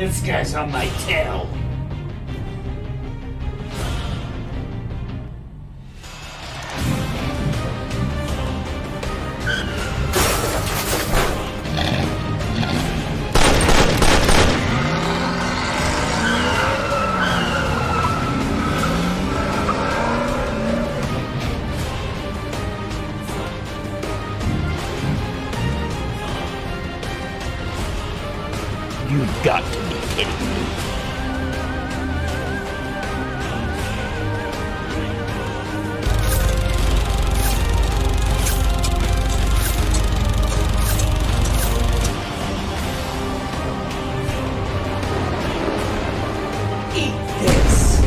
This guy's on my tail. You've got to be kidding me. Eat this!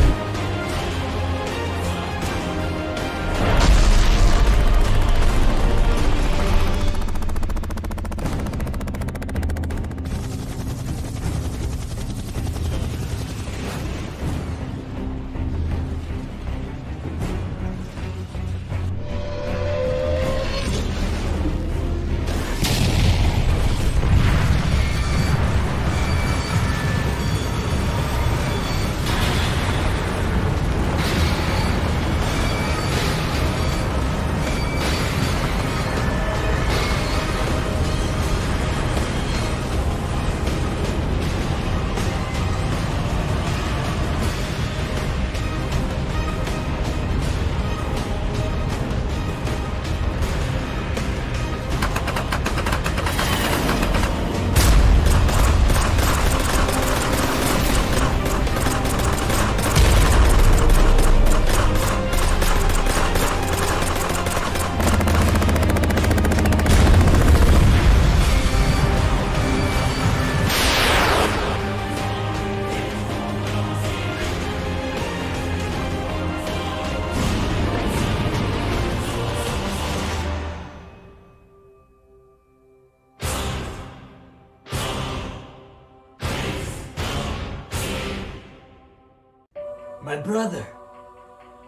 My brother.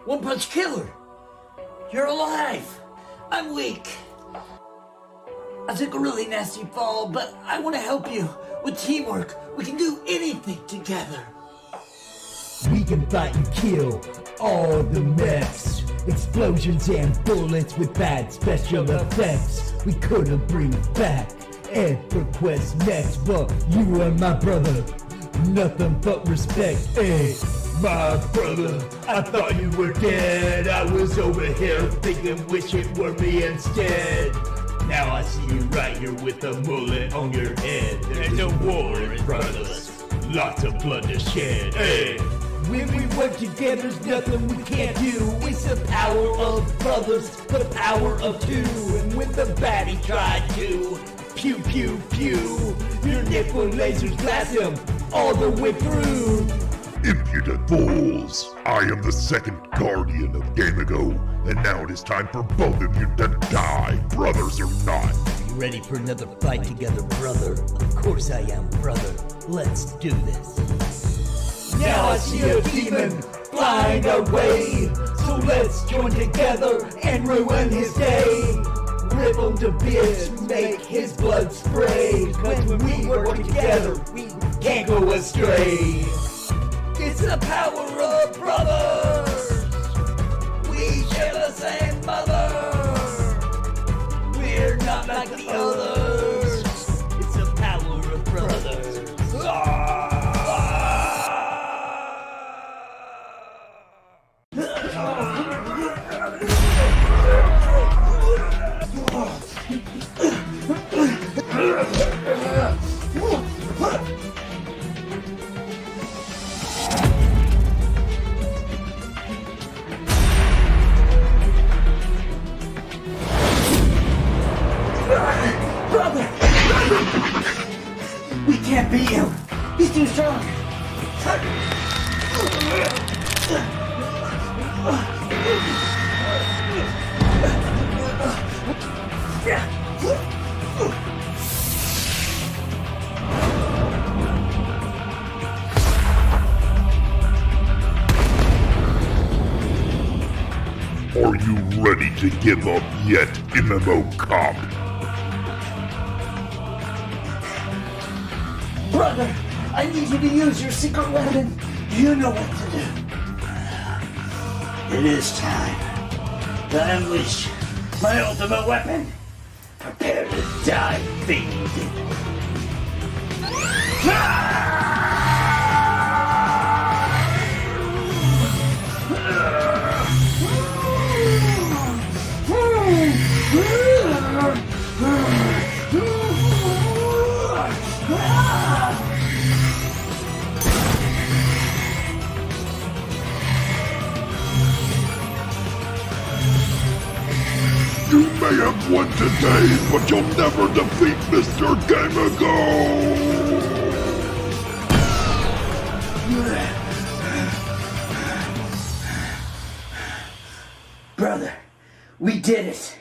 One Punch Killer. You're alive. I'm weak. I took a really nasty fall, but I want to help you. With teamwork, we can do anything together. We can fight and kill all the mess. Explosions and bullets with bad special effects. We couldn't bring back EverQuest next, but you are my brother. Nothing but respect, eh? My brother, I thought you were dead. I was over here thinking, wish it were me instead. Now I see you right here with a mullet on your head. There's a war in front of us, lots of blood to shed, eh? When we work together, there's nothing we can't do. It's the power of brothers, the power of two. And when the baddie tried to pew pew pew, your nipple lasers blast him all the way through. Impudent fools! I am the second guardian of Game Ago, and now it is time for both of you to die, brothers or not. You ready for another fight together, brother? Of course I am, brother. Let's do this. Now I see a demon flying away, so let's join together and ruin his day. Rip him to bits, make his blood spray. When we work together, we can't go astray. It's the power of brothers. We share the same mother. We're not like the others. It's the power of brothers. We can't beat him. He's too strong. Are you ready to give up yet, MMO Cop? Brother, I need you to use your secret weapon. You know what to do. It is time to unleash my ultimate weapon. Prepare to die, fiend. You may have won today, but you'll never defeat Mr. Gamago! Brother, we did it.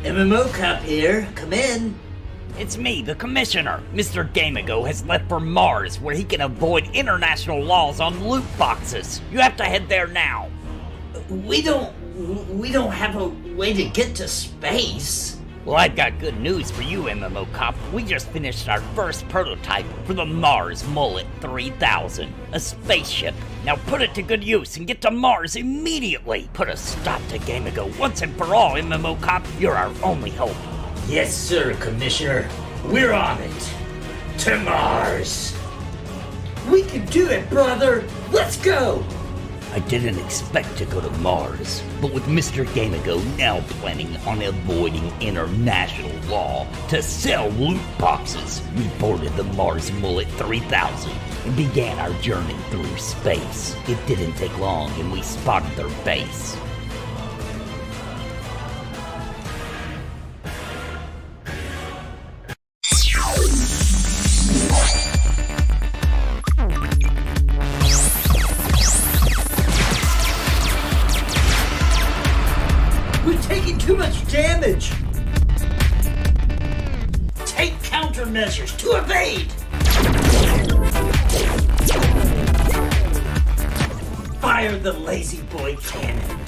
MMO Cop here. Come in. It's me, the commissioner. Mr. Gamago has left for Mars, where he can avoid international laws on loot boxes. You have to head there now. We don't have a way to get to space. Well, I've got good news for you, MMO Cop. We just finished our first prototype for the Mars Mullet 3000, a spaceship. Now put it to good use and get to Mars immediately. Put a stop to Gamago once and for all, MMO Cop. You're our only hope. Yes, sir, Commissioner. We're on it. To Mars. We can do it, brother. Let's go. I didn't expect to go to Mars, but with Mr. Gamago now planning on avoiding international law to sell loot boxes, we boarded the Mars Mullet 3000 and began our journey through space. It didn't take long and we spotted their base. Too much damage! Take countermeasures to evade! Fire the lazy boy cannon!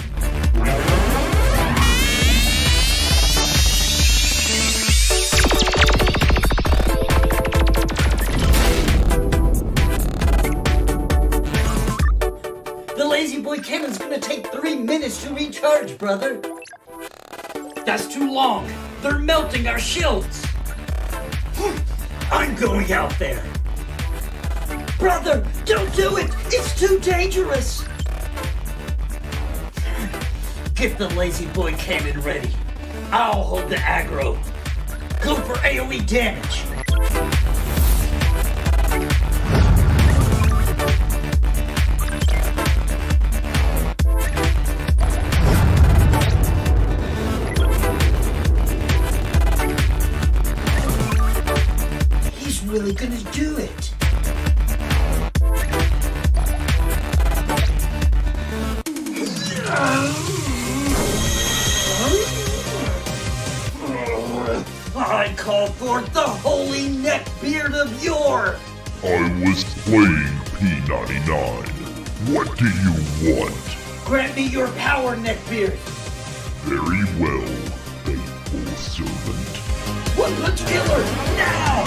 The lazy boy cannon's gonna take 3 minutes to recharge, brother! That's too long! They're melting our shields! I'm going out there! Brother, don't do it! It's too dangerous! Get the lazy boy cannon ready. I'll hold the aggro. Go for AoE damage! Really gonna do it. I call forth the holy neckbeard of yore. I was playing P99. What do you want? Grant me your power, neckbeard. Very well, faithful servant. One punch killer, now!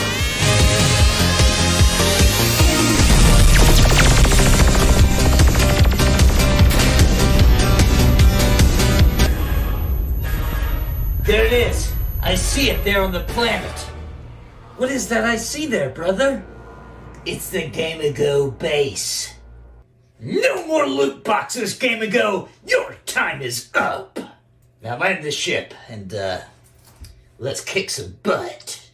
There it is. I see it there on the planet. What is that I see there, brother? It's the Gamago base. No more loot boxes, Gamago! Your time is up! Now land the ship, and, let's kick some butt.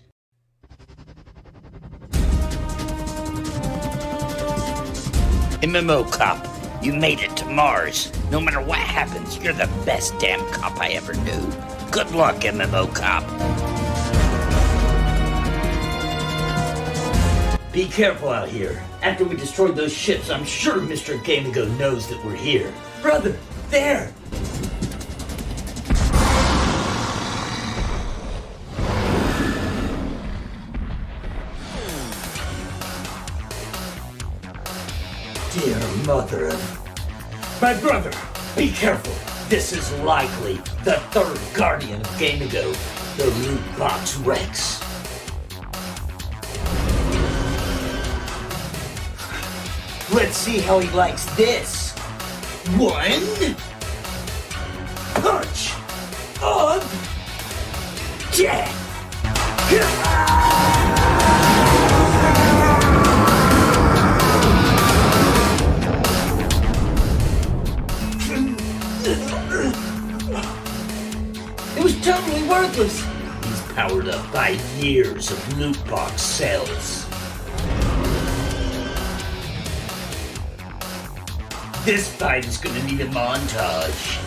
MMO Cop, you made it to Mars. No matter what happens, you're the best damn cop I ever knew. Good luck, MMO Cop. Be careful out here. After we destroyed those ships, I'm sure Mr. Gamago knows that we're here. Brother, there! Dear mother of... My brother! Be careful. This is likely the third guardian of Gamigo, the Loot Box Rex. Let's see how he likes this. 1 punch of death. It was totally worthless. He's powered up by years of loot box sales. This fight is gonna need a montage.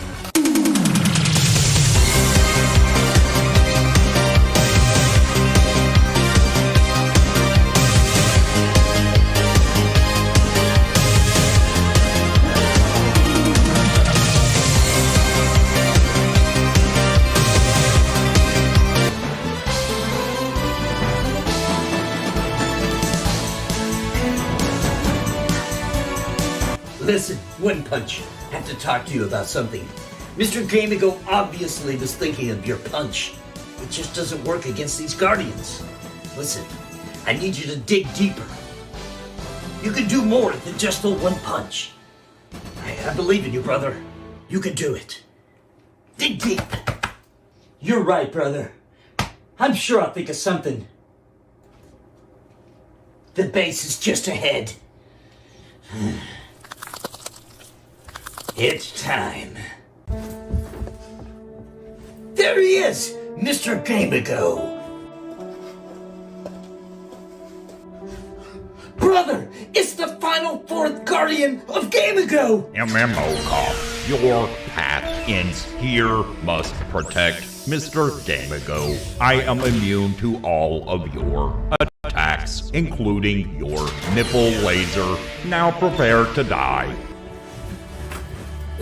Listen, One Punch, I have to talk to you about something. Mr. Gamigo obviously was thinking of your punch. It just doesn't work against these guardians. Listen, I need you to dig deeper. You can do more than just the one punch. I believe in you, brother. You can do it. Dig deep. You're right, brother. I'm sure I'll think of something. The base is just ahead. It's time. There he is, Mr. Gamigo. Brother, it's the final fourth guardian of Gamigo. MMO Cop, your path ends here. Must protect Mr. Gamigo. I am immune to all of your attacks, including your nipple laser. Now prepare to die.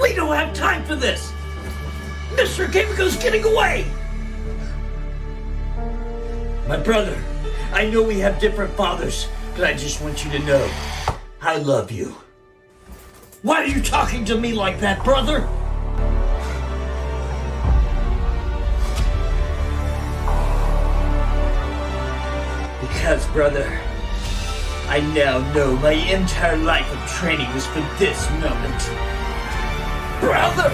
We don't have time for this! Mr. Gamigo's getting away! My brother, I know we have different fathers, but I just want you to know, I love you. Why are you talking to me like that, brother? Because, brother, I now know my entire life of training was for this moment. Brother,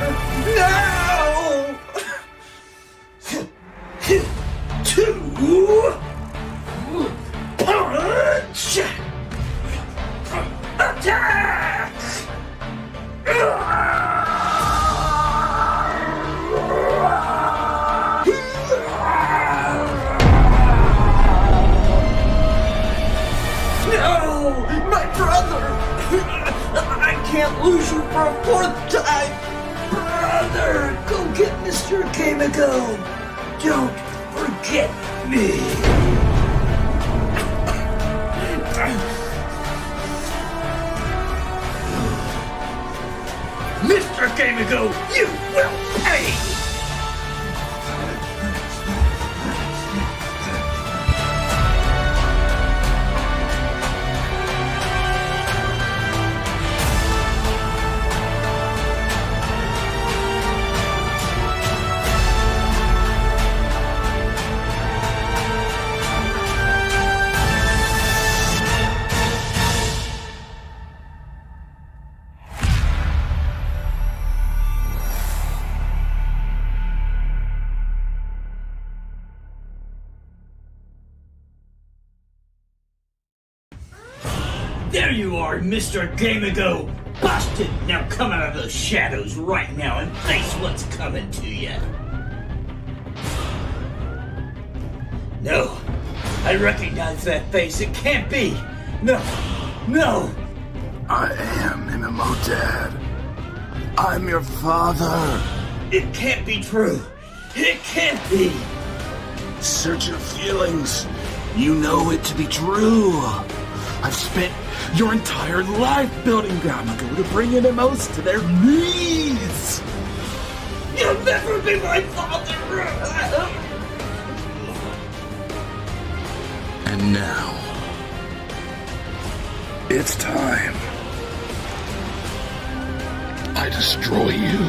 no! 2 punch! Attack! No! My brother! I can't lose you for a fourth time! Brother, go get Mr. Gamigo! Don't forget me! Mr. Gamigo, you will pay! There you are, Mr. Gamigo! Busted! Now come out of those shadows right now and face what's coming to you. No, I recognize that face. It can't be. No, no. I am MMO Dad. I'm your father. It can't be true. It can't be. Search your feelings. You know it to be true. I've spent your entire life building Gamigo to bring MMOs to their knees. You'll never be my father. And now, it's time. I destroy you.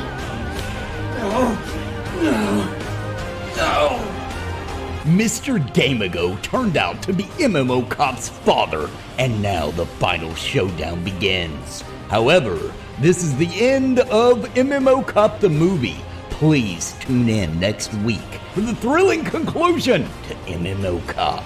No. Mr. Gamago turned out to be MMO Cop's father, and now the final showdown begins. However, this is the end of MMO Cop the movie. Please tune in next week for the thrilling conclusion to MMO Cop.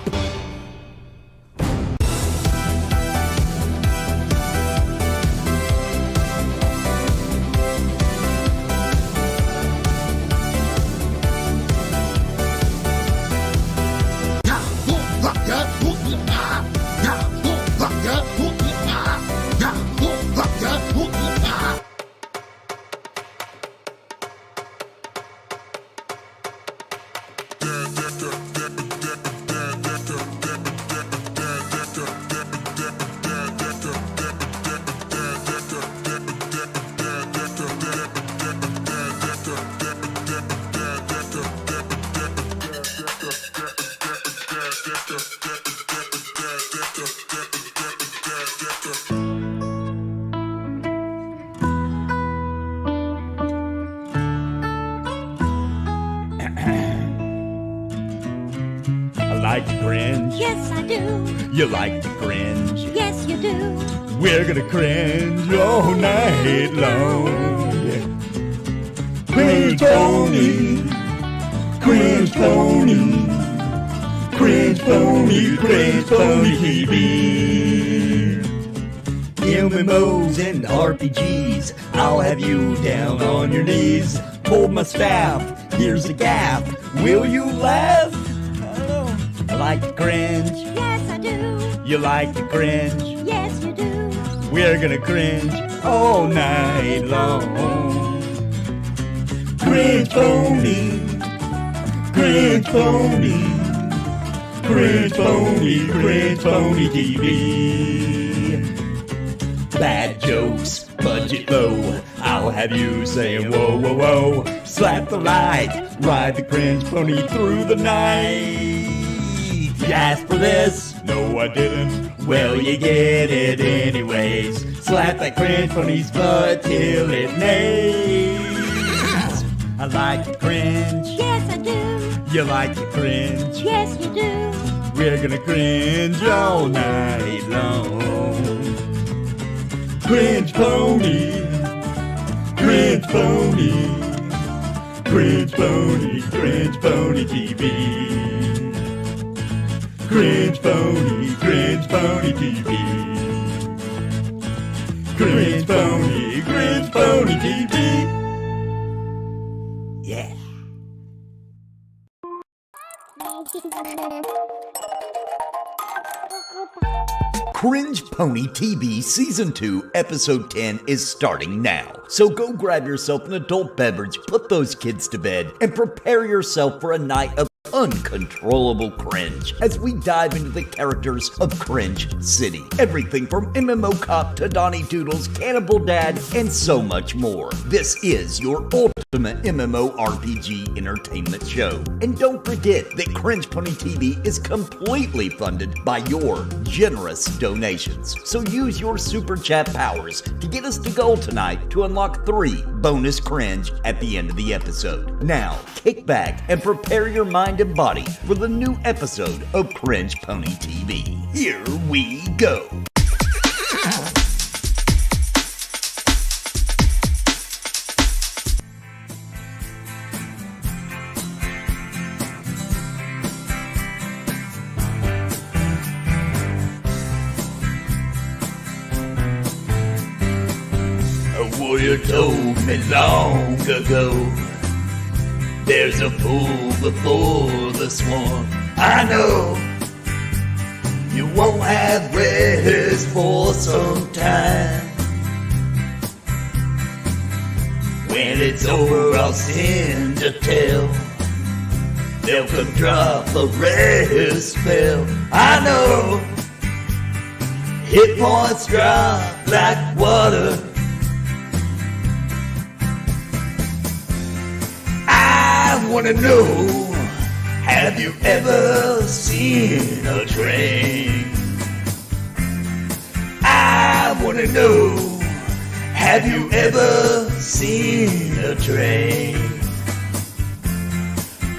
Like to cringe? Yes, I do. You like to cringe? Yes, you do. We're gonna cringe all night long. Cringe Pony, Cringe Pony, Cringe Pony, Cringe Pony TV. MMOs and RPGs, I'll have you down on your knees. Hold my staff, here's a gaff. Will you laugh? I like to cringe. Yes, I do. You like to cringe. Yes, you do. We're gonna cringe all night long. Cringe Pony, Cringe Pony, Cringe Pony, Cringe Pony TV. Bad jokes, budget low. I'll have you saying whoa, whoa, whoa. Slap the light, ride the Cringe Pony through the night. You asked for this? No, I didn't. Well, you get it anyways. Slap that Cringe Pony's butt till it neighs. I like to cringe. Yes, I do. You like to cringe. Yes, you do. We're gonna cringe all night long. Cringe Pony, Cringe Pony, Cringe Pony, Cringe Pony TV. Cringe Pony, Cringe Pony TV. Cringe Pony, Cringe Pony TV. Yeah. CringePony TV Season 2, Episode 10 is starting now. So go grab yourself an adult beverage, put those kids to bed, and prepare yourself for a night of uncontrollable cringe as we dive into the characters of Cringe City. Everything from MMO Cop to Donnie Doodle's Cannibal Dad and so much more. This is your ultimate MMORPG entertainment show. And don't forget that CringePony TV is completely funded by your generous donations. So use your super chat powers to get us to goal tonight to unlock 3 bonus cringe at the end of the episode. Now, kick back and prepare your mind and body for the new episode of CringePony TV. Here we go. A warrior told me long ago, there's a fool before the swarm. I know you won't have rest for some time. When it's over, I'll send to tell. They'll come drop a rest spell. I know hit points drop like water. I wanna know, have you ever seen a train? I wanna know, have you ever seen a train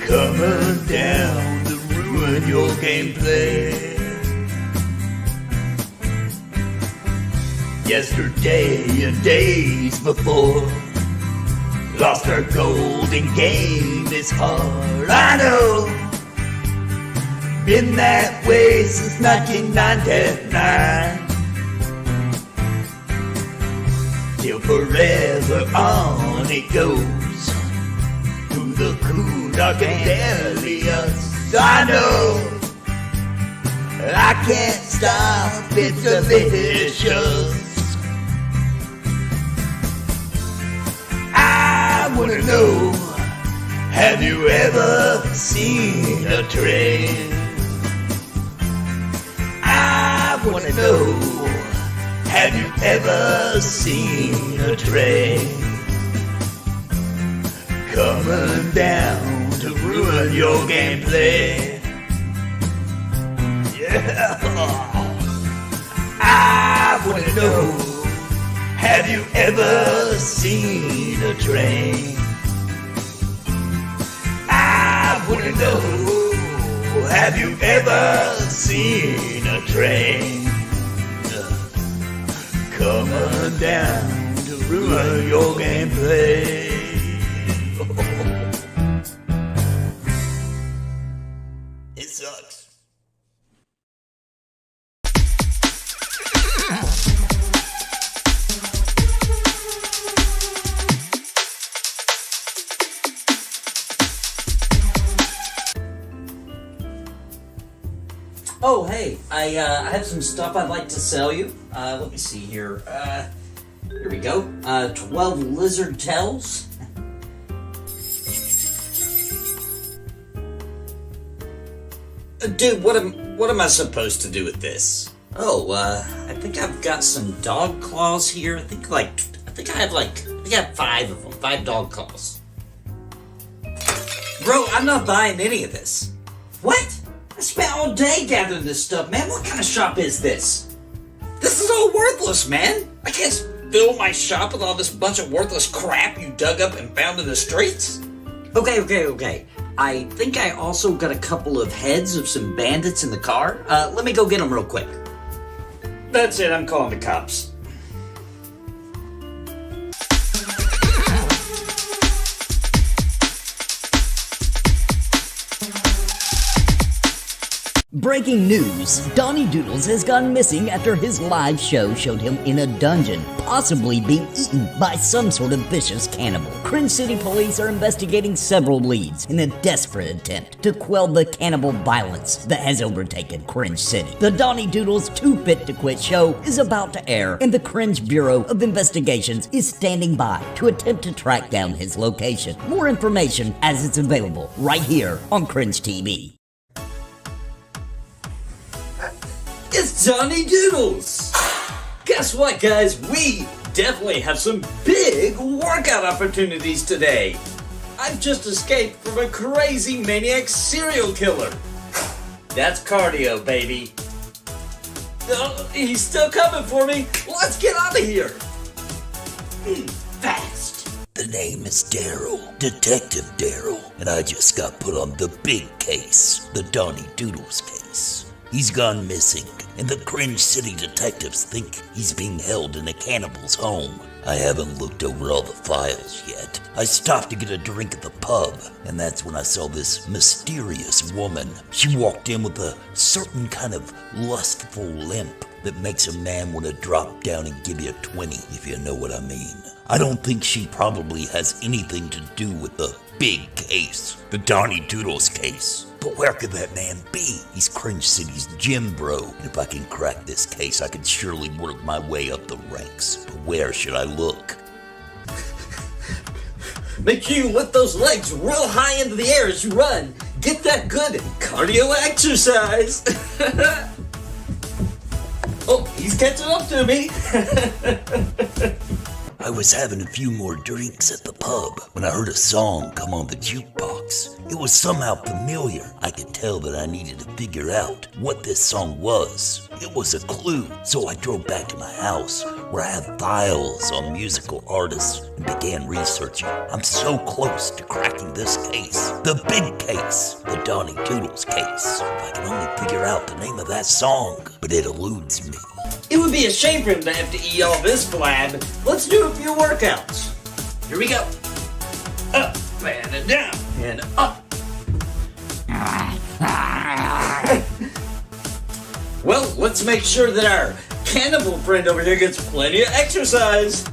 coming down to ruin your gameplay. Yesterday and days before, lost our golden game is hard. I know, been that way since 1999. Till forever on it goes, through the cool dark and deadliest. I know, I can't stop, it's delicious. I wanna know, have you ever seen a train? I wanna know, have you ever seen a train coming down to ruin your gameplay? Yeah, I wanna know, have you ever seen a train? I wanna know, have you ever seen a train coming down to ruin your gameplay? It sucks. Oh, hey, I have some stuff I'd like to sell you. Let me see here. Here we go. 12 lizard tails. Dude, what am I supposed to do with this? Oh, I think I've got some dog claws here. I think I have 5 of them. 5 dog claws. Bro, I'm not buying any of this. What? I spent all day gathering this stuff, man. What kind of shop is this? This is all worthless, man. I can't fill my shop with all this bunch of worthless crap you dug up and found in the streets. Okay. I think I also got a couple of heads of some bandits in the car. Let me go get them real quick. That's it, I'm calling the cops. Breaking news, Donnie Doodles has gone missing after his live show showed him in a dungeon, possibly being eaten by some sort of vicious cannibal. Cringe City police are investigating several leads in a desperate attempt to quell the cannibal violence that has overtaken Cringe City. The Donnie Doodles Too Fit to Quit show is about to air, and the Cringe Bureau of Investigations is standing by to attempt to track down his location. More information as it's available right here on Cringe TV. It's Donnie Doodles! Guess what, guys? We definitely have some big workout opportunities today. I've just escaped from a crazy maniac serial killer. That's cardio, baby. Oh, he's still coming for me. Let's get out of here. Fast. The name is Daryl, Detective Daryl, and I just got put on the big case, the Donnie Doodles case. He's gone missing, and the Cringe City detectives think he's being held in a cannibal's home. I haven't looked over all the files yet. I stopped to get a drink at the pub, and that's when I saw this mysterious woman. She walked in with a certain kind of lustful limp that makes a man want to drop down and give you a 20, if you know what I mean. I don't think she probably has anything to do with the big case, the Donnie Doodles case. But where could that man be? He's Cringe City's gym bro, and if I can crack this case, I can surely work my way up the ranks. But where should I look? Make sure you lift those legs real high into the air as you run. Get that good cardio exercise. Oh, he's catching up to me. I was having a few more drinks at the pub when I heard a song come on the jukebox. lyrics. It was somehow familiar. I could tell that I needed to figure out what this song was. It was a clue, so I drove back to my house where I have files on musical artists and began researching. I'm so close to cracking this case. The big case. The Donnie Doodles case. If I can only figure out the name of that song, but it eludes me. It would be a shame for him to have to eat all this blab. Let's do a few workouts. Here we go. Up and down and up. Well, let's make sure that our cannibal friend over here gets plenty of exercise.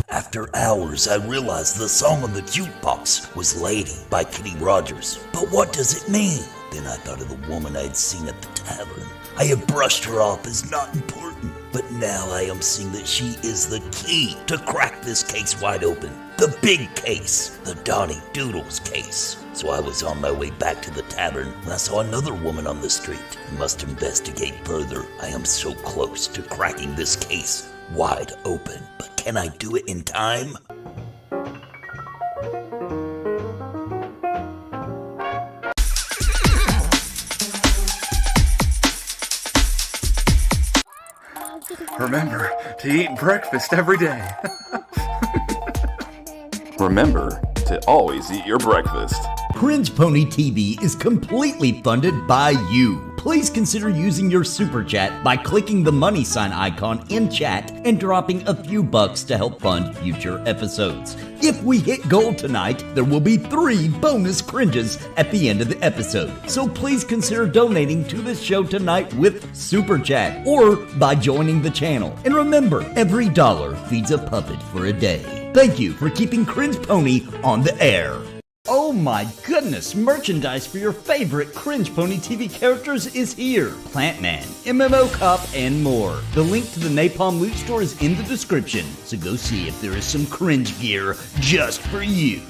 After hours, I realized the song on the jukebox was Lady by Kenny Rogers. But what does it mean? Then I thought of the woman I had seen at the tavern. I had brushed her off as not important, but now I am seeing that she is the key to crack this case wide open. The big case, the Donnie Doodles case. So I was on my way back to the tavern when I saw another woman on the street. I must investigate further. I am so close to cracking this case wide open. But can I do it in time? Remember to eat breakfast every day. Remember to always eat your breakfast. CringePony TV is completely funded by you. Please consider using your super chat by clicking the money sign icon in chat and dropping a few bucks to help fund future episodes. If we hit gold tonight, there will be 3 bonus cringes at the end of the episode. So please consider donating to the show tonight with super chat or by joining the channel. And remember, every dollar feeds a puppet for a day. Thank you for keeping CringePony on the air. Oh my goodness, merchandise for your favorite CringePony TV characters is here. Plantman, MMO Cop, and more. The link to the Napalm loot store is in the description, so go see if there is some cringe gear just for you.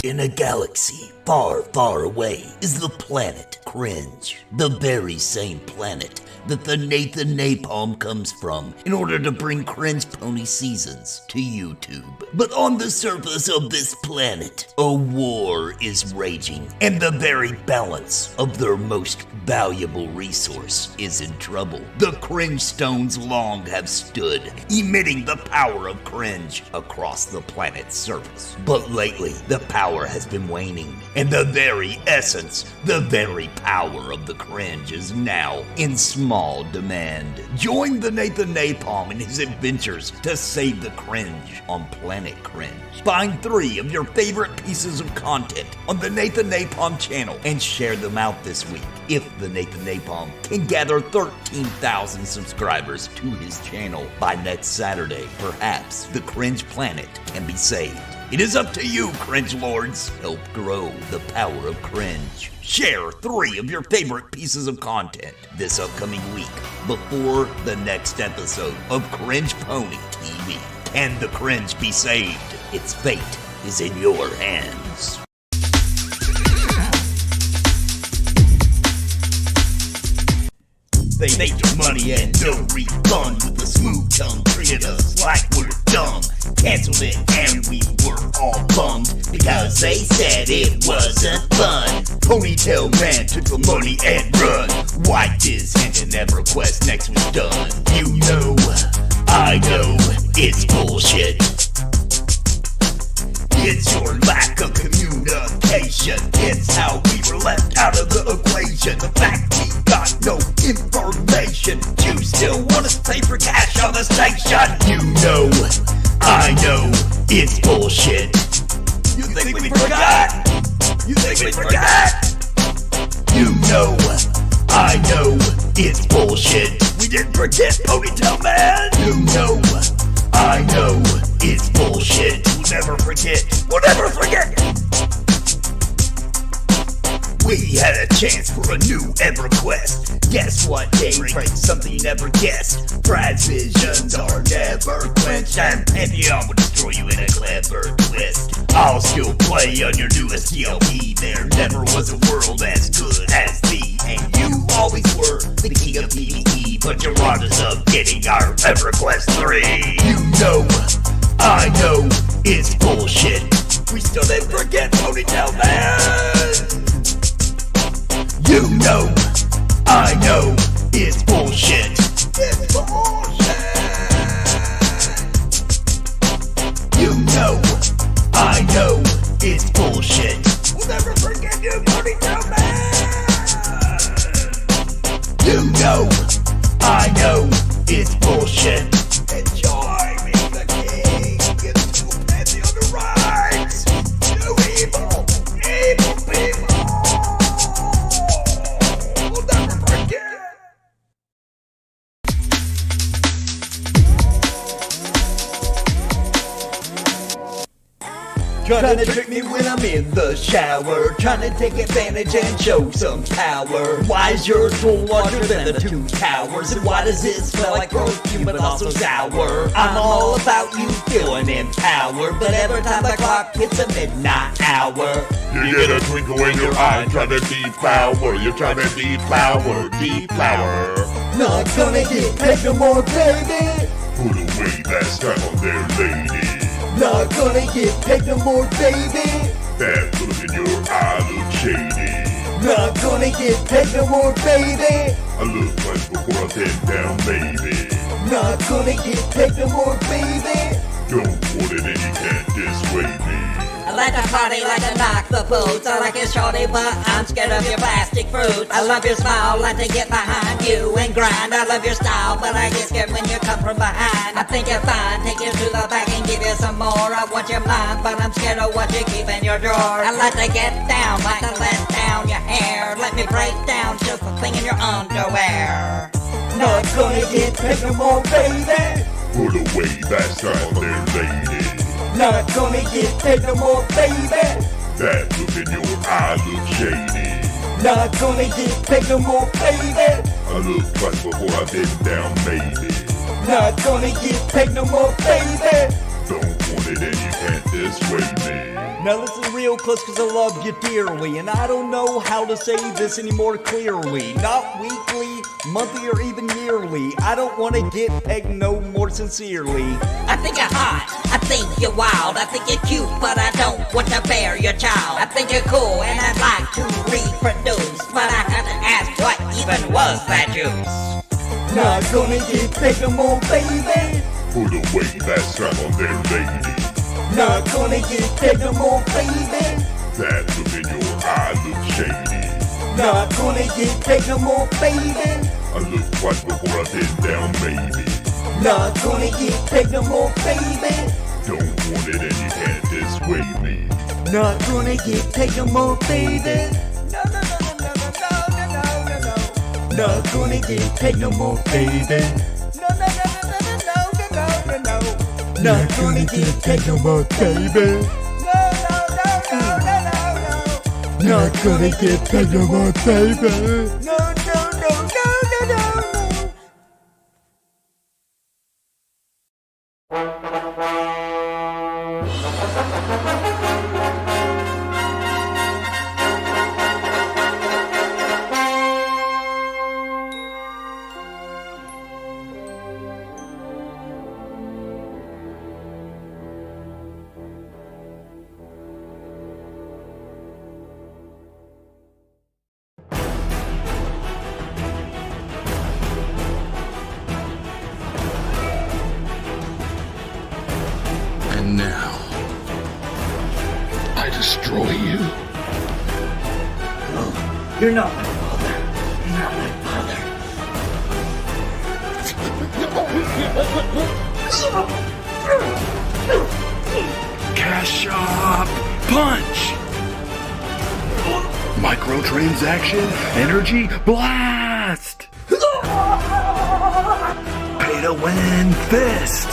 In a galaxy far, far away is the planet Cringe. The very same planet that the Nathan NAPALM comes from in order to bring CringePony seasons to YouTube. But on the surface of this planet, a war is raging, and the very balance of their most valuable resource is in trouble. The Cringe Stones long have stood, emitting the power of Cringe across the planet's surface. But lately, the power has been waning, and the very essence, the very power of the Cringe is now in small demand. Join the Nathan NAPALM in his adventures to save the Cringe on Planet Cringe. Find 3 of your favorite pieces of content on the Nathan NAPALM channel and share them out this week. If the Nathan NAPALM can gather 13,000 subscribers to his channel by next Saturday, perhaps the Cringe planet can be saved. It is up to you, Cringe Lords. Help grow the power of Cringe. Share 3 of your favorite pieces of content this upcoming week before the next episode of CringePony TV. Can the Cringe be saved? Its fate is in your hands. They make your money and no refund with a smooth tongue, treated us like we're dumb. Canceled it and we were all bummed because they said it wasn't fun. Ponytail man took the money and run. Wiped his hand in EverQuest, next was done. You know, I know, it's bullshit. It's your lack of communication. It's how we were left out of the equation. The fact we got no information. You still want us to pay for cash on the station. You know, I know, it's bullshit. You think we forgot? You think we forgot? You know, I know, it's bullshit. We didn't forget, Ponytail Man. You know, I know, it's bullshit. We'll never forget. We'll never forget. We had a chance for a new EverQuest. Guess what? Game break, something you never guessed. Brad's visions are never quenched, and Pantheon will destroy you in a clever twist. I'll still play on your newest TLP. There never was a world as good as me, and you always were the king of PvE, but you robbed us of getting our EverQuest 3. You know, I know, it's bullshit. We still didn't forget Ponytail Man. You know, I know, it's bullshit. It's bullshit. You know, I know, it's bullshit. We'll never forget you, Ponytail Man. You know, I know, it's bullshit. Enjoy being the king. Get to Pantheon Rise. You evil people. We'll never forget. Trying to trick me when I'm in the shower, trying to take advantage and show some power. Why is your pool larger than the two towers? And why does it smell like perfume but also sour? I'm all about you feeling empowered, but every time the clock hits the midnight hour, You get a twinkle in your eye, trying to deflower. You're trying to deflower. not gonna get paid no more, baby. Put away that strap on there, lady. Not gonna get paid no more, baby. That look in your eye look shady. Not gonna get paid no more, baby. I look twice before I bend down, baby. Not gonna get paid no more, baby. Don't want it and you can't dissuade me. I like to party, like to knock the boots. I like it shorty, but I'm scared of your plastic fruits. I love your smile, like to get behind you and grind. I love your style, but I get scared when you come from behind. I think you're fine, take you to the back and give you some more. I want your mind, but I'm scared of what you keep in your drawer. I like to get down, like to let down your hair. Let me break down just the thing in your underwear. Not gonna get paid no more, baby. Put away that strap on there, lady. Not gonna get paid no more, baby. That look in your eye look shady. Not gonna get paid no more, baby. I look twice before I bend down, maybe. Not gonna get paid no more, baby. Don't want it and you can't dissuade me. Now listen real close cause I love you dearly, and I don't know how to say this any more clearly. Not weekly, monthly, or even yearly. I don't wanna get pegged no more sincerely. I think you're hot, I think you're wild, I think you're cute, but I don't want to bear your child. I think you're cool and I'd like to reproduce, but I have to ask, what even was that juice? Not gonna get paid no more, baby. Put away that strap on there, lady. Not gonna get paid no more, baby. That look in your eye look shady. Not gonna get paid no more, baby. I look twice before I bend down, maybe. Not gonna get paid no more, baby. Don't want it and you can't dissuade me. Not gonna get paid no more, baby. No, no, no, no, no, no, no, no, no. Not gonna get paid no more, baby. No, no, no, no, no, no, no, no, no. Not gonna get paid no more, baby. No, no, no, no, no, no, no. Not gonna get paid no more, baby. No, no, no, no, no, no, no. And now, I destroy you. You're not my father. You're not my father. Cash up! Punch! Microtransaction energy blast! Pay to win fist!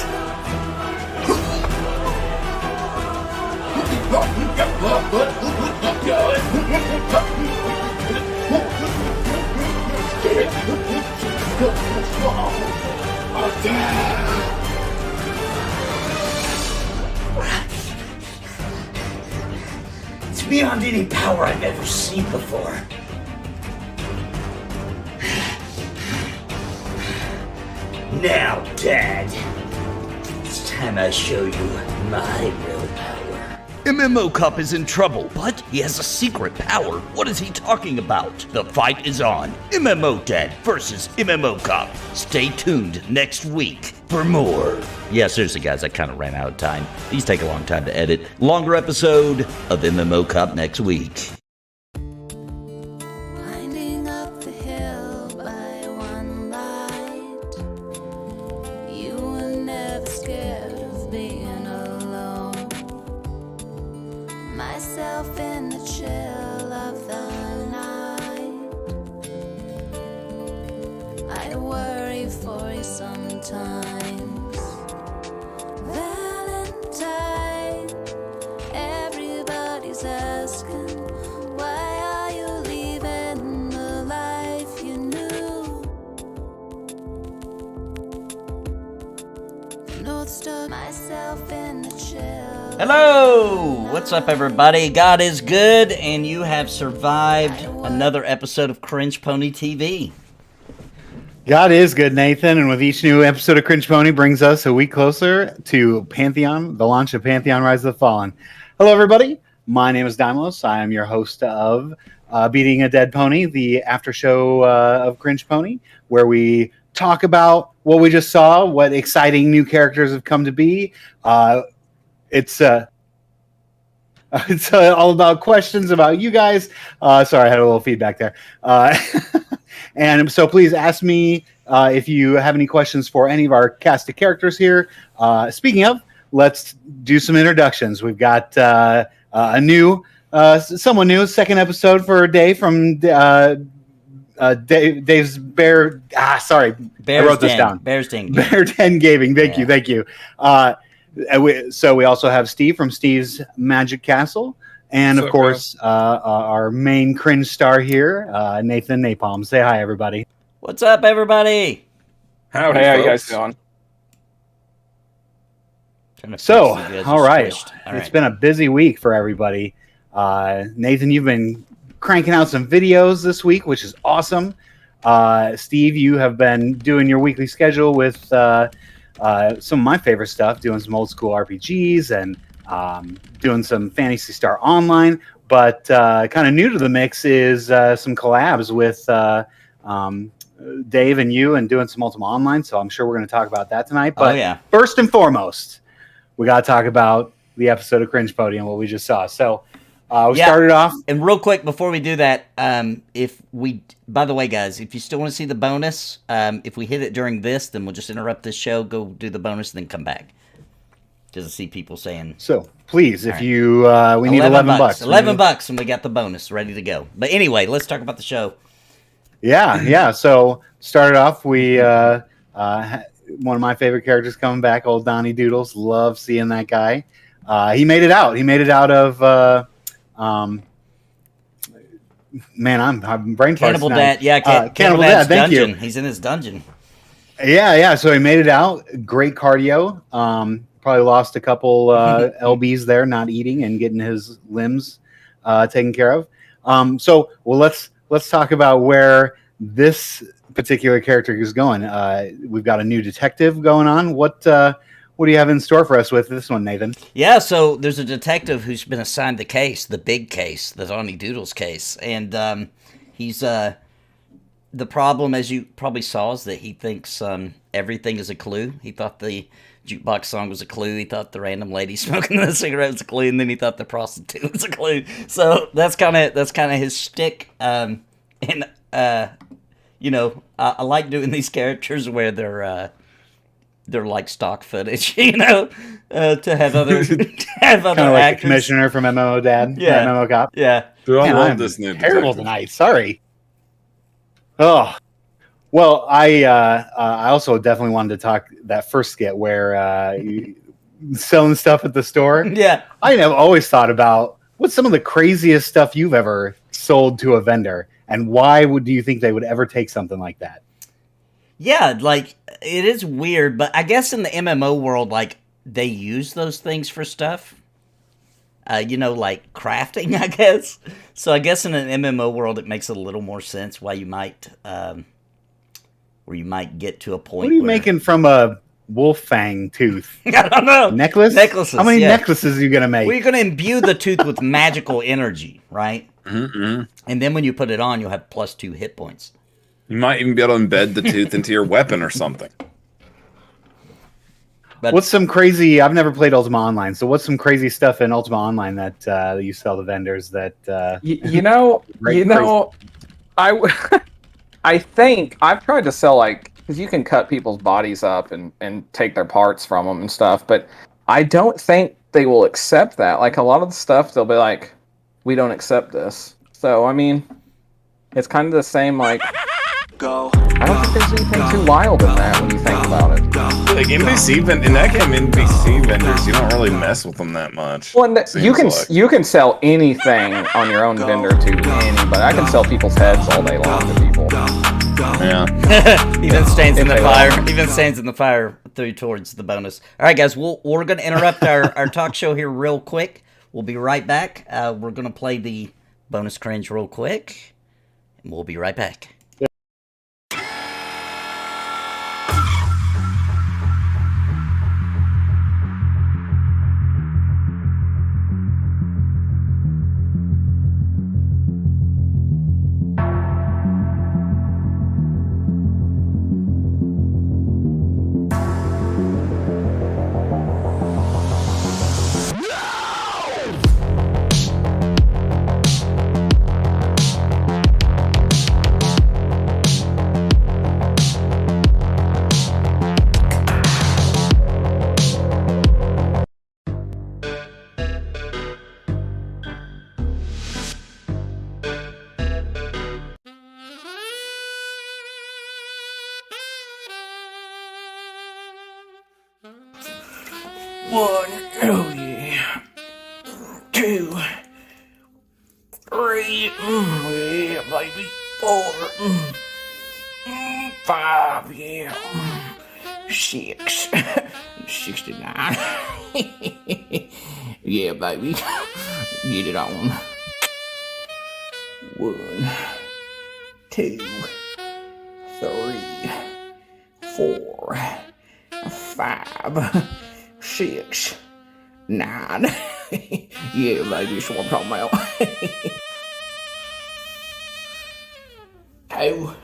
beyond any power I've ever seen before. Now, Dad, it's time I show you my real power. MMO Cop is in trouble, but he has a secret power. What is he talking about? The fight is on. MMO Dad versus MMO Cop. Stay tuned next week for more. Yeah, seriously, guys, I kind of ran out of time. These take a long time to edit. Longer episode of MMO Cop next week. Climbing up the hill by one light, you were never scared of being alone. Myself in the chill of the night, I worry for you sometimes. Valentine, everybody's asking, why are you leaving the life you knew? The North Star, myself in the chill. Hello! What's up, everybody? God is good, and you have survived another episode of CringePony TV. God is good, Nathan, and with each new episode of Cringe Pony brings us a week closer to Pantheon, the launch of Pantheon Rise of the Fallen. Hello, everybody. My name is Daimos. I am your host of Beating a Dead Pony, the after show of Cringe Pony, where we talk about what we just saw, what exciting new characters have come to be. It's all about questions about you guys. Sorry, I had a little feedback there. And so please ask me if you have any questions for any of our cast of characters here. Speaking of, let's do some introductions. We've got a new, someone new, second episode for Dave from Dave's Bear. Sorry, I wrote this down. Bears Den. Bear Den Gaming. Thank you. So we also have Steve from Steve's Magic Castle. And, of course, our main cringe star here, Nathan NAPALM. Say hi, everybody. What's up, everybody? Howdy, how you guys doing? So, all right. It's been a busy week for everybody. Nathan, you've been cranking out some videos this week, which is awesome. Steve, you have been doing your weekly schedule with some of my favorite stuff, doing some old school RPGs and doing some Phantasy Star Online, but kind of new to the mix is some collabs with Dave and you and doing some Ultima Online, so I'm sure we're going to talk about that tonight. But first and foremost, we got to talk about the episode of Cringe Pony and what we just saw. So we started off. And real quick, before we do that, by the way, guys, if you still want to see the bonus, if we hit it during this, then we'll just interrupt this show, go do the bonus, and then come back. Just to see people saying. So please, if you, we need $11. $11, and we got the bonus ready to go. But anyway, let's talk about the show. Yeah. So started off, we one of my favorite characters coming back, old Donnie Doodles. Love seeing that guy. He made it out. He made it out of. Man, I'm brain farting Cannibal Dad. Yeah, Cannibal Dad. Thank dungeon. you. He's in his dungeon. Yeah. So he made it out. Great cardio. Probably lost a couple lbs there, not eating and getting his limbs taken care of. So let's talk about where this particular character is going. We've got a new detective going on. What do you have in store for us with this one, Nathan? Yeah, so there's a detective who's been assigned the case, the big case, the Donnie Doodles case, and he's the problem, as you probably saw, is that he thinks everything is a clue. He thought the jukebox song was a clue. He thought the random lady smoking the cigarette was a clue, and then he thought the prostitute was a clue. So that's kind of his shtick. I like doing these characters where they're like stock footage, to have other kind of like actors. The commissioner from MMO Dad, MMO Cop. Yeah, I'm this new terrible tonight. Sorry. Oh. Well, I also definitely wanted to talk that first skit where selling stuff at the store. Yeah. I have always thought about what's some of the craziest stuff you've ever sold to a vendor, and why do you think they would ever take something like that? Yeah, like, it is weird, but I guess in the MMO world, like, they use those things for stuff. like crafting, I guess. So I guess in an MMO world, it makes a little more sense why you might, where you might get to a point. What are you making from a wolf fang tooth? I don't know. Necklaces. How many necklaces are you gonna make? Well, you're gonna imbue the tooth with magical energy, right? Mm-hmm. And then when you put it on, you'll have +2 hit points. You might even be able to embed the tooth into your weapon or something. But what's some crazy? I've never played Ultima Online, so what's some crazy stuff in Ultima Online that you sell to vendors that I think I've tried to sell because you can cut people's bodies up and take their parts from them and stuff, but I don't think they will accept that. Like a lot of the stuff, they'll be like, "We don't accept this." So I mean, it's kind of the same like. I don't think there's anything too wild in that when you think about it. Like in that game, NPC vendors, you don't really mess with them that much. Well, you can sell anything on your own vendor to anybody. I can sell people's heads all day long to people. Yeah. Even stains in the fire. Even stains in the fire through towards the bonus. All right, guys, we're going to interrupt our talk show here real quick. We'll be right back. We're going to play the bonus cringe real quick, and we'll be right back. One, oh yeah. 2, 3, yeah, baby. 4, 5, yeah. 6, 69. Yeah, baby. Get it on. 1, 2, 3, 4, 5, 6, 9. Yeah, baby, that's what I'm talking about. 2,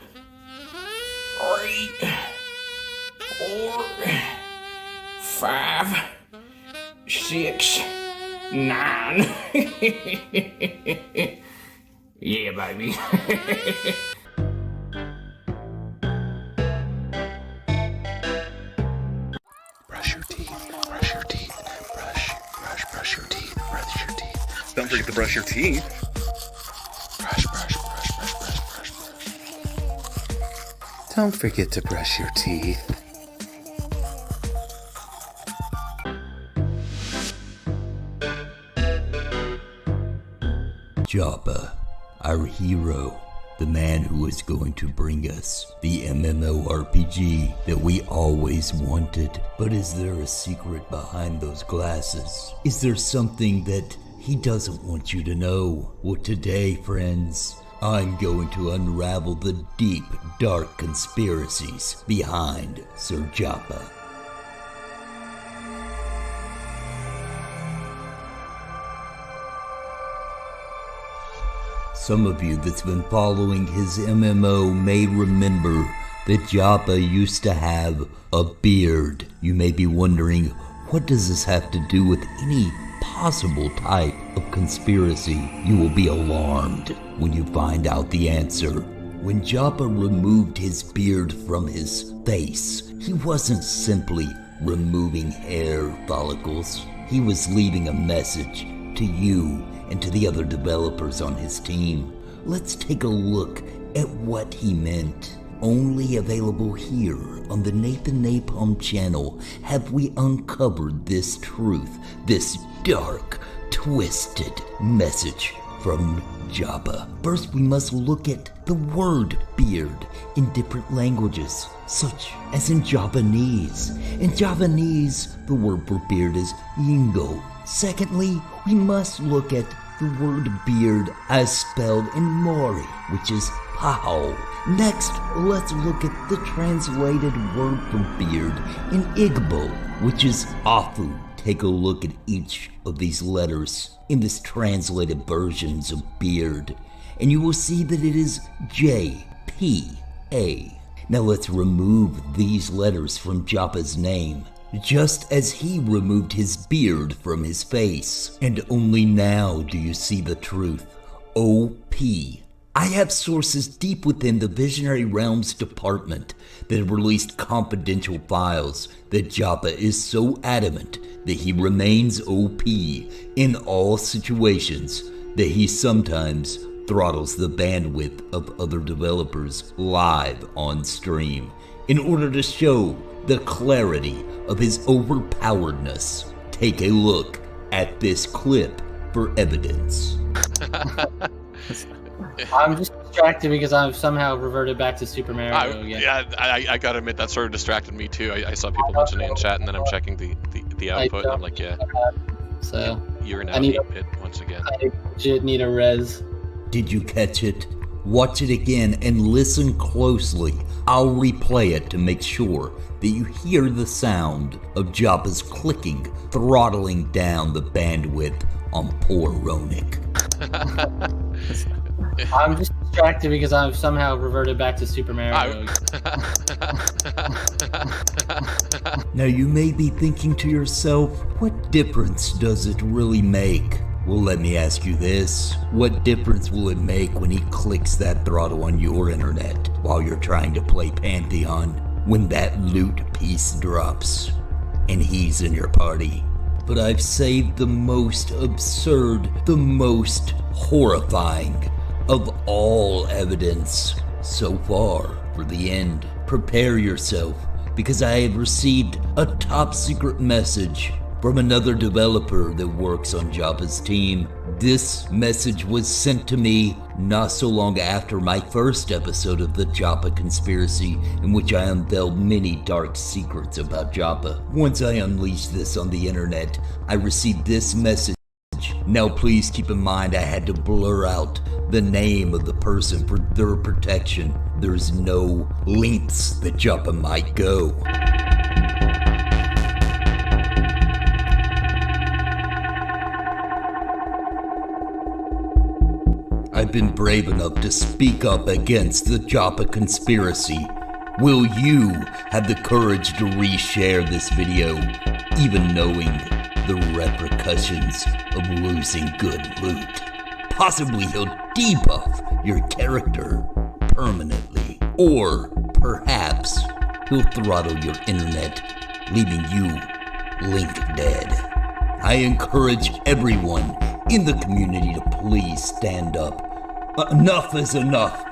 3, 4, 5, 6, 9. Yeah, baby. Brush your teeth, brush your teeth, brush your teeth, brush your teeth. Don't forget to brush your teeth. Brush. Don't forget to brush your teeth. Joppa, our hero, the man who is going to bring us the MMORPG that we always wanted. But is there a secret behind those glasses? Is there something that he doesn't want you to know? Well, today, friends, I'm going to unravel the deep, dark conspiracies behind Sir Joppa. Some of you that's been following his MMO may remember that Joppa used to have a beard. You may be wondering, what does this have to do with any possible type of conspiracy? You will be alarmed when you find out the answer. When Joppa removed his beard from his face, he wasn't simply removing hair follicles. He was leaving a message to you and to the other developers on his team. Let's take a look at what he meant. Only available here on the Nathan NAPALM channel have we uncovered this truth, this dark, twisted message from Joppa. First, we must look at the word beard in different languages, such as in Javanese. In Javanese, the word for beard is yingo. Secondly, we must look at the word beard as spelled in Mori, which is pow. Next, let's look at the translated word for beard in Igbo, which is afu. Take a look at each of these letters in this translated versions of beard, and you will see that it is J-P-A. Now let's remove these letters from Joppa's name, just as he removed his beard from his face. And only now do you see the truth. O-P. I have sources deep within the Visionary Realms department that have released confidential files that Joppa is so adamant that he remains OP in all situations that he sometimes throttles the bandwidth of other developers live on stream in order to show the clarity of his overpoweredness. Take a look at this clip for evidence. I'm just distracted because I've somehow reverted back to Super Mario again. Yeah, I gotta admit that sort of distracted me too. I saw people mentioning it in chat, and then I'm checking the output, and I'm like, yeah. So you're now 8-bit once again. I legit need a res. Did you catch it? Watch it again and listen closely. I'll replay it to make sure that you hear the sound of Joppa's clicking, throttling down the bandwidth on poor Ronick. I'm just distracted because I've somehow reverted back to Super Mario. Now you may be thinking to yourself, what difference does it really make? Well, let me ask you this. What difference will it make when he clicks that throttle on your internet while you're trying to play Pantheon when that loot piece drops and he's in your party? But I've saved the most absurd, the most horrifying of all evidence so far for the end. Prepare yourself, because I have received a top secret message from another developer that works on Joppa's team. This message was sent to me not so long after my first episode of the Joppa Conspiracy, in which I unveiled many dark secrets about Joppa. Once I unleashed this on the internet, I received this message. Now please keep in mind I had to blur out the name of the person for their protection. There's no lengths that Joppa might go. I've been brave enough to speak up against the Joppa conspiracy. Will you have the courage to reshare this video, even knowing the repercussions of losing good loot? Possibly he'll debuff your character permanently, or perhaps he'll throttle your internet, leaving you link dead. I encourage everyone in the community to please stand up. Enough is enough.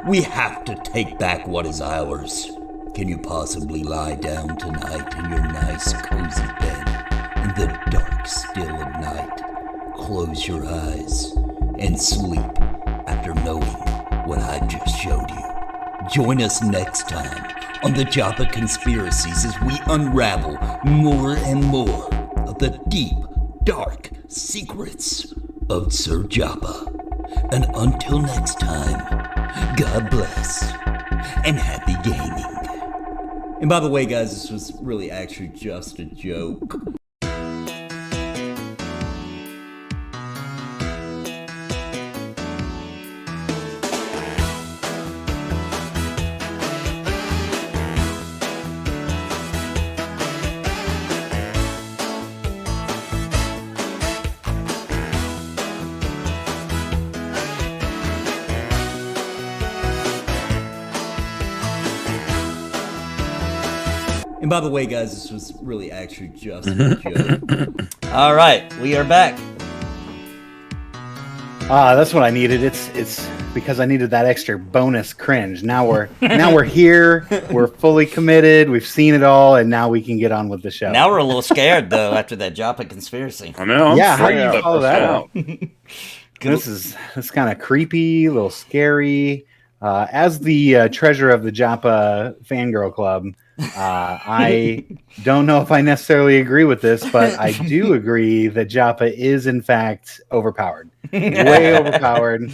We have to take back what is ours. Can you possibly lie down tonight in your nice cozy bed in the dark still of night? Close your eyes and sleep after knowing what I just showed you. Join us next time on the Joppa Conspiracies as we unravel more and more of the deep, dark secrets of Sir Joppa. And until next time, God bless and happy gaming. And by the way, guys, this was really actually just a joke. And by the way, guys, this was really actually just a joke. All right, we are back. That's what I needed. It's because I needed that extra bonus cringe. Now we're here. We're fully committed. We've seen it all, and now we can get on with the show. Now we're a little scared though after that Joppa conspiracy. I know. Yeah, how do you follow that out? This is kind of creepy, a little scary. As the treasurer of the Joppa Fangirl Club, I don't know if I necessarily agree with this, but I do agree that Joppa is in fact overpowered. Way overpowered.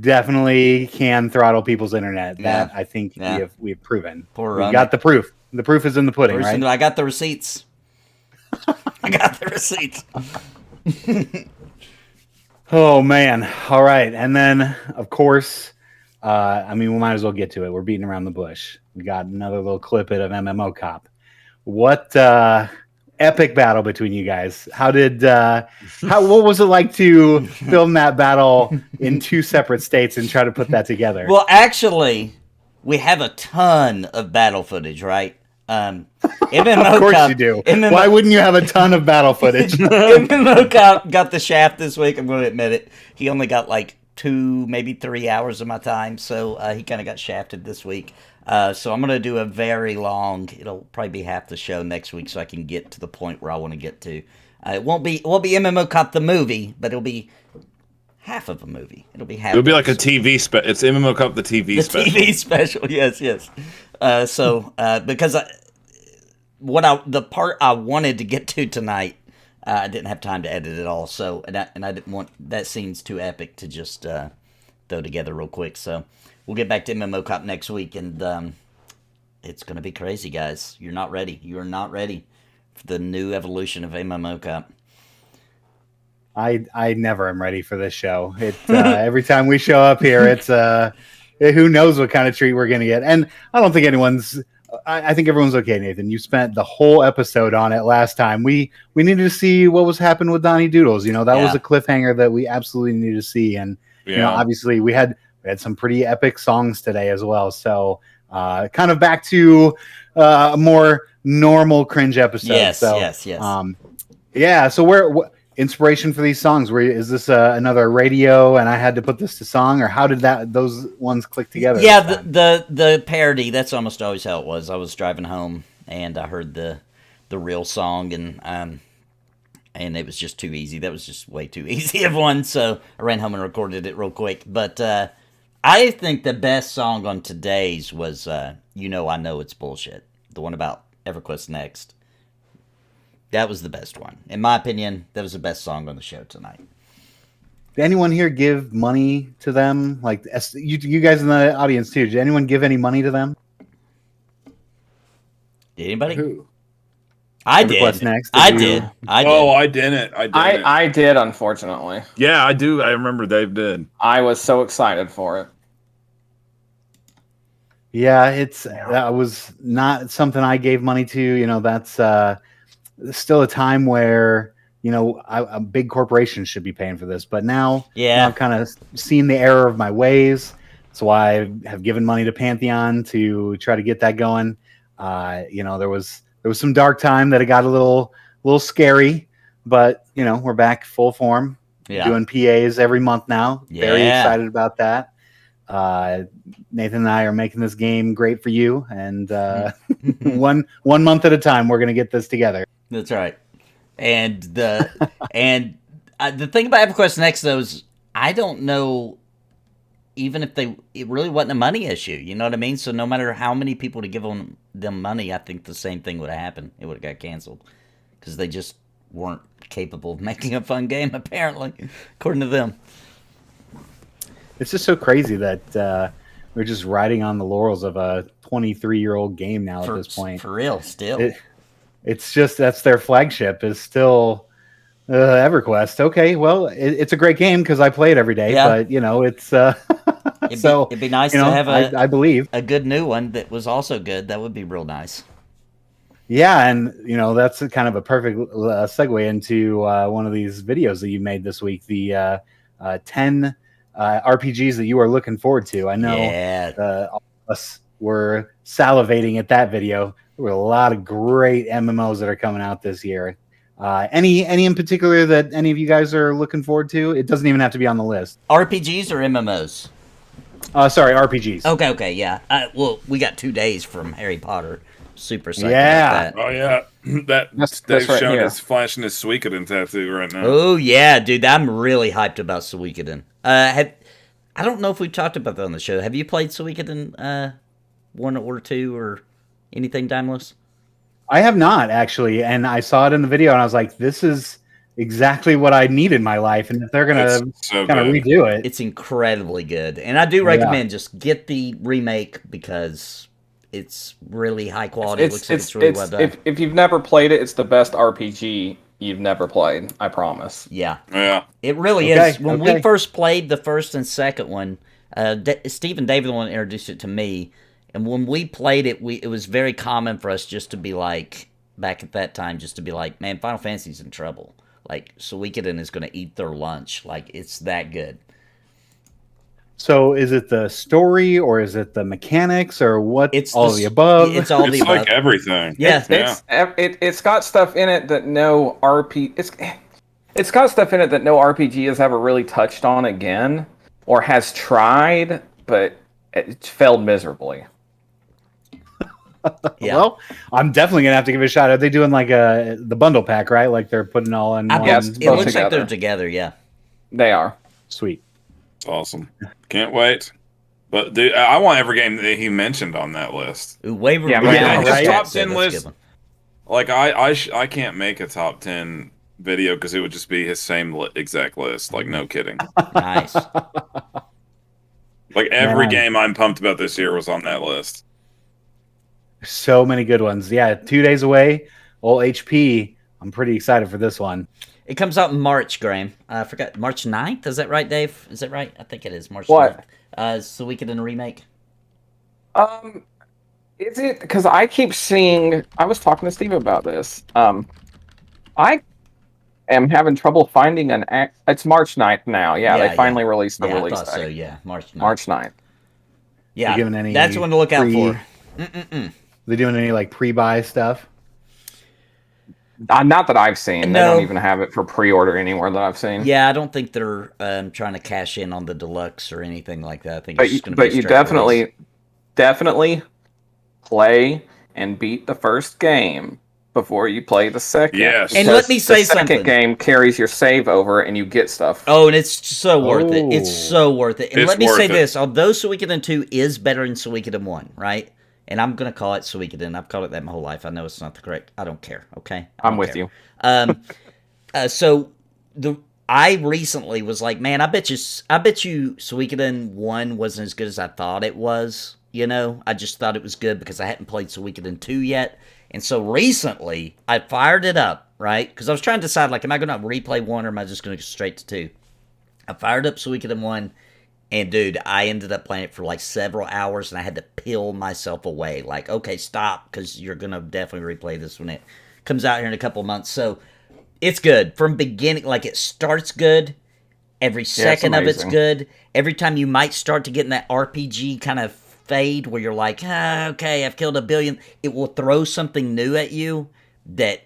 Definitely can throttle people's internet. That I think we have proven. We got the proof. The proof is in the pudding, right? I got the receipts. I got the receipts. Oh man! All right, and then of course, I mean, we might as well get to it. We're beating around the bush. We got another little clip of MMO Cop. What epic battle between you guys? What was it like to film that battle in two separate states and try to put that together? Well, actually, we have a ton of battle footage, right? MMO of course Cop, you do. Why wouldn't you have a ton of battle footage? MMO Cop got the shaft this week. I'm going to admit it. He only got like 2, maybe 3 hours of my time, so he kind of got shafted this week. So I'm going to do a very long, it'll probably be half the show next week so I can get to the point where I want to get to. It won't be MMO Cop the movie, but it'll be half of a movie. It'll be half. It'll be like a TV special. It's MMO Cop the TV special. TV special, yes. Because the part I wanted to get to tonight, I didn't have time to edit it all. So and I didn't want that scene's too epic to just throw together real quick. So we'll get back to MMO Cop next week, and it's gonna be crazy, guys. You're not ready. You are not ready for the new evolution of MMO Cop. I never am ready for this show. Every time we show up here, it's who knows what kind of treat we're gonna get. And I don't think I think everyone's okay, Nathan. You spent the whole episode on it last time. We needed to see what was happening with Donnie Doodles. That was a cliffhanger that we absolutely needed to see. And obviously we had some pretty epic songs today as well. So kind of back to a more normal cringe episode. Yes. So inspiration for these songs? Is this another radio and I had to put this to song, or how did those ones click together? Yeah, the parody, that's almost always how it was. I was driving home and I heard the real song, and it was just too easy. That was just way too easy of one, so I ran home and recorded it real quick. But I think the best song on today's was You Know I Know It's Bullshit, the one about EverQuest Next. That was the best one. In my opinion, that was the best song on the show tonight. Did anyone here give money to them? Like you guys in the audience too. Did anyone give any money to them? Did anybody? Who? I did. Next. I did. Oh, I didn't. I did, unfortunately. Yeah, I do. I remember Dave did. I was so excited for it. Yeah, that was not something I gave money to. That's still a time where a big corporation should be paying for this, but now I've kind of seen the error of my ways. That's why I have given money to Pantheon to try to get that going. There was some dark time that it got a little scary, but we're back full form, doing PAs every month now. Very excited about that. Nathan and I are making this game great for you, and one month at a time, we're gonna get this together. That's right. And the thing about EverQuest Next, though, is I don't know even if it really wasn't a money issue. You know what I mean? So no matter how many people to give them money, I think the same thing would have happened. It would have got canceled because they just weren't capable of making a fun game, apparently, according to them. It's just so crazy that we're just riding on the laurels of a 23-year-old game now at this point. For real, still. It's just that's their flagship is still EverQuest. Okay, well, it's a great game because I play it every day. Yeah. But it's it'd be nice to have I believe a good new one that was also good. That would be real nice. Yeah, and that's kind of a perfect segue into one of these videos that you made this week. The 10 RPGs that you are looking forward to. I know all of us were salivating at that video. There were a lot of great MMOs that are coming out this year. Any in particular that any of you guys are looking forward to? It doesn't even have to be on the list. RPGs or MMOs? Sorry, RPGs. Okay, yeah. Well, we got 2 days from Harry Potter. Super psyched about that. Oh, yeah. That's Dave's right showing us flashing his Suikoden tattoo right now. Oh, yeah, dude. I'm really hyped about Suikoden. I don't know if we've talked about that on the show. Have you played Suikoden 1 or 2 or anything, Daimless? I have not, actually, and I saw it in the video, and I was like, this is exactly what I need in my life, and if they're going to kind of redo it. It's incredibly good, and I do recommend just get the remake because it's really high quality. It looks like it's really well done. If you've never played it, it's the best RPG you've never played. I promise. Yeah, it really is. When we first played the first and second one, Steve and David the one introduced it to me, and when we played it, it was very common for us just to be like, back at that time, just to be like, man, Final Fantasy's in trouble. Like, Suikoden is going to eat their lunch. Like, it's that good. So is it the story or is it the mechanics or what? It's all of the above. It's all the above. Like everything. Yeah, it's got stuff in it that no it's got stuff in it that no RPG has ever really touched on again or has tried, but it failed miserably. Well, I'm definitely gonna have to give it a shot. Are they doing like the bundle pack, right? Like they're putting all in one? It looks like they're together. Yeah, they are. Sweet. It's awesome. Can't wait. But dude, I want every game that he mentioned on that list. Waver his top 10 list. Like I can't make a top 10 video because it would just be his same exact list. Like, no kidding. Nice. Like every game I'm pumped about this year was on that list. So many good ones. Yeah, 2 days away. Old HP. I'm pretty excited for this one. It comes out in March, Graham. I forgot. March 9th? Is that right, Dave? Is that right? I think it is March 9th. Suikoden remake. Is it? Because I keep seeing... I was talking to Steve about this. I am having trouble finding an... It's March 9th now. Yeah, they finally released the release date. So, yeah. March 9th. March 9th. Yeah, that's one to look out for. They doing any like pre-buy stuff? Not that I've seen. No. They don't even have it for pre-order anywhere that I've seen. Yeah, I don't think they're trying to cash in on the deluxe or anything like that. I think it's just going to be But you definitely play and beat the first game before you play the second. Yes. And let me say something. The second game carries your save over and you get stuff. Oh, and it's so worth it. It's so worth it. And let me say this. Although Suikoden 2 is better than Suikoden 1, right? And I'm going to call it Suikoden. I've called it that my whole life. I know it's not the correct. I don't care, okay? I'm with you. I recently was like, man, I bet you Suikoden 1 wasn't as good as I thought it was. You know, I just thought it was good because I hadn't played Suikoden 2 yet. And so recently, I fired it up, right? Because I was trying to decide, like, am I going to replay 1 or am I just going to go straight to 2? I fired up Suikoden 1, and dude, I ended up playing it for like several hours, and I had to peel myself away. Like, okay, stop, because you're going to definitely replay this when it comes out here in a couple months. So, it's good. From beginning, like, it starts good. Every second of it's good. Every time you might start to get in that RPG kind of fade where you're like, okay, I've killed 1 billion. It will throw something new at you that,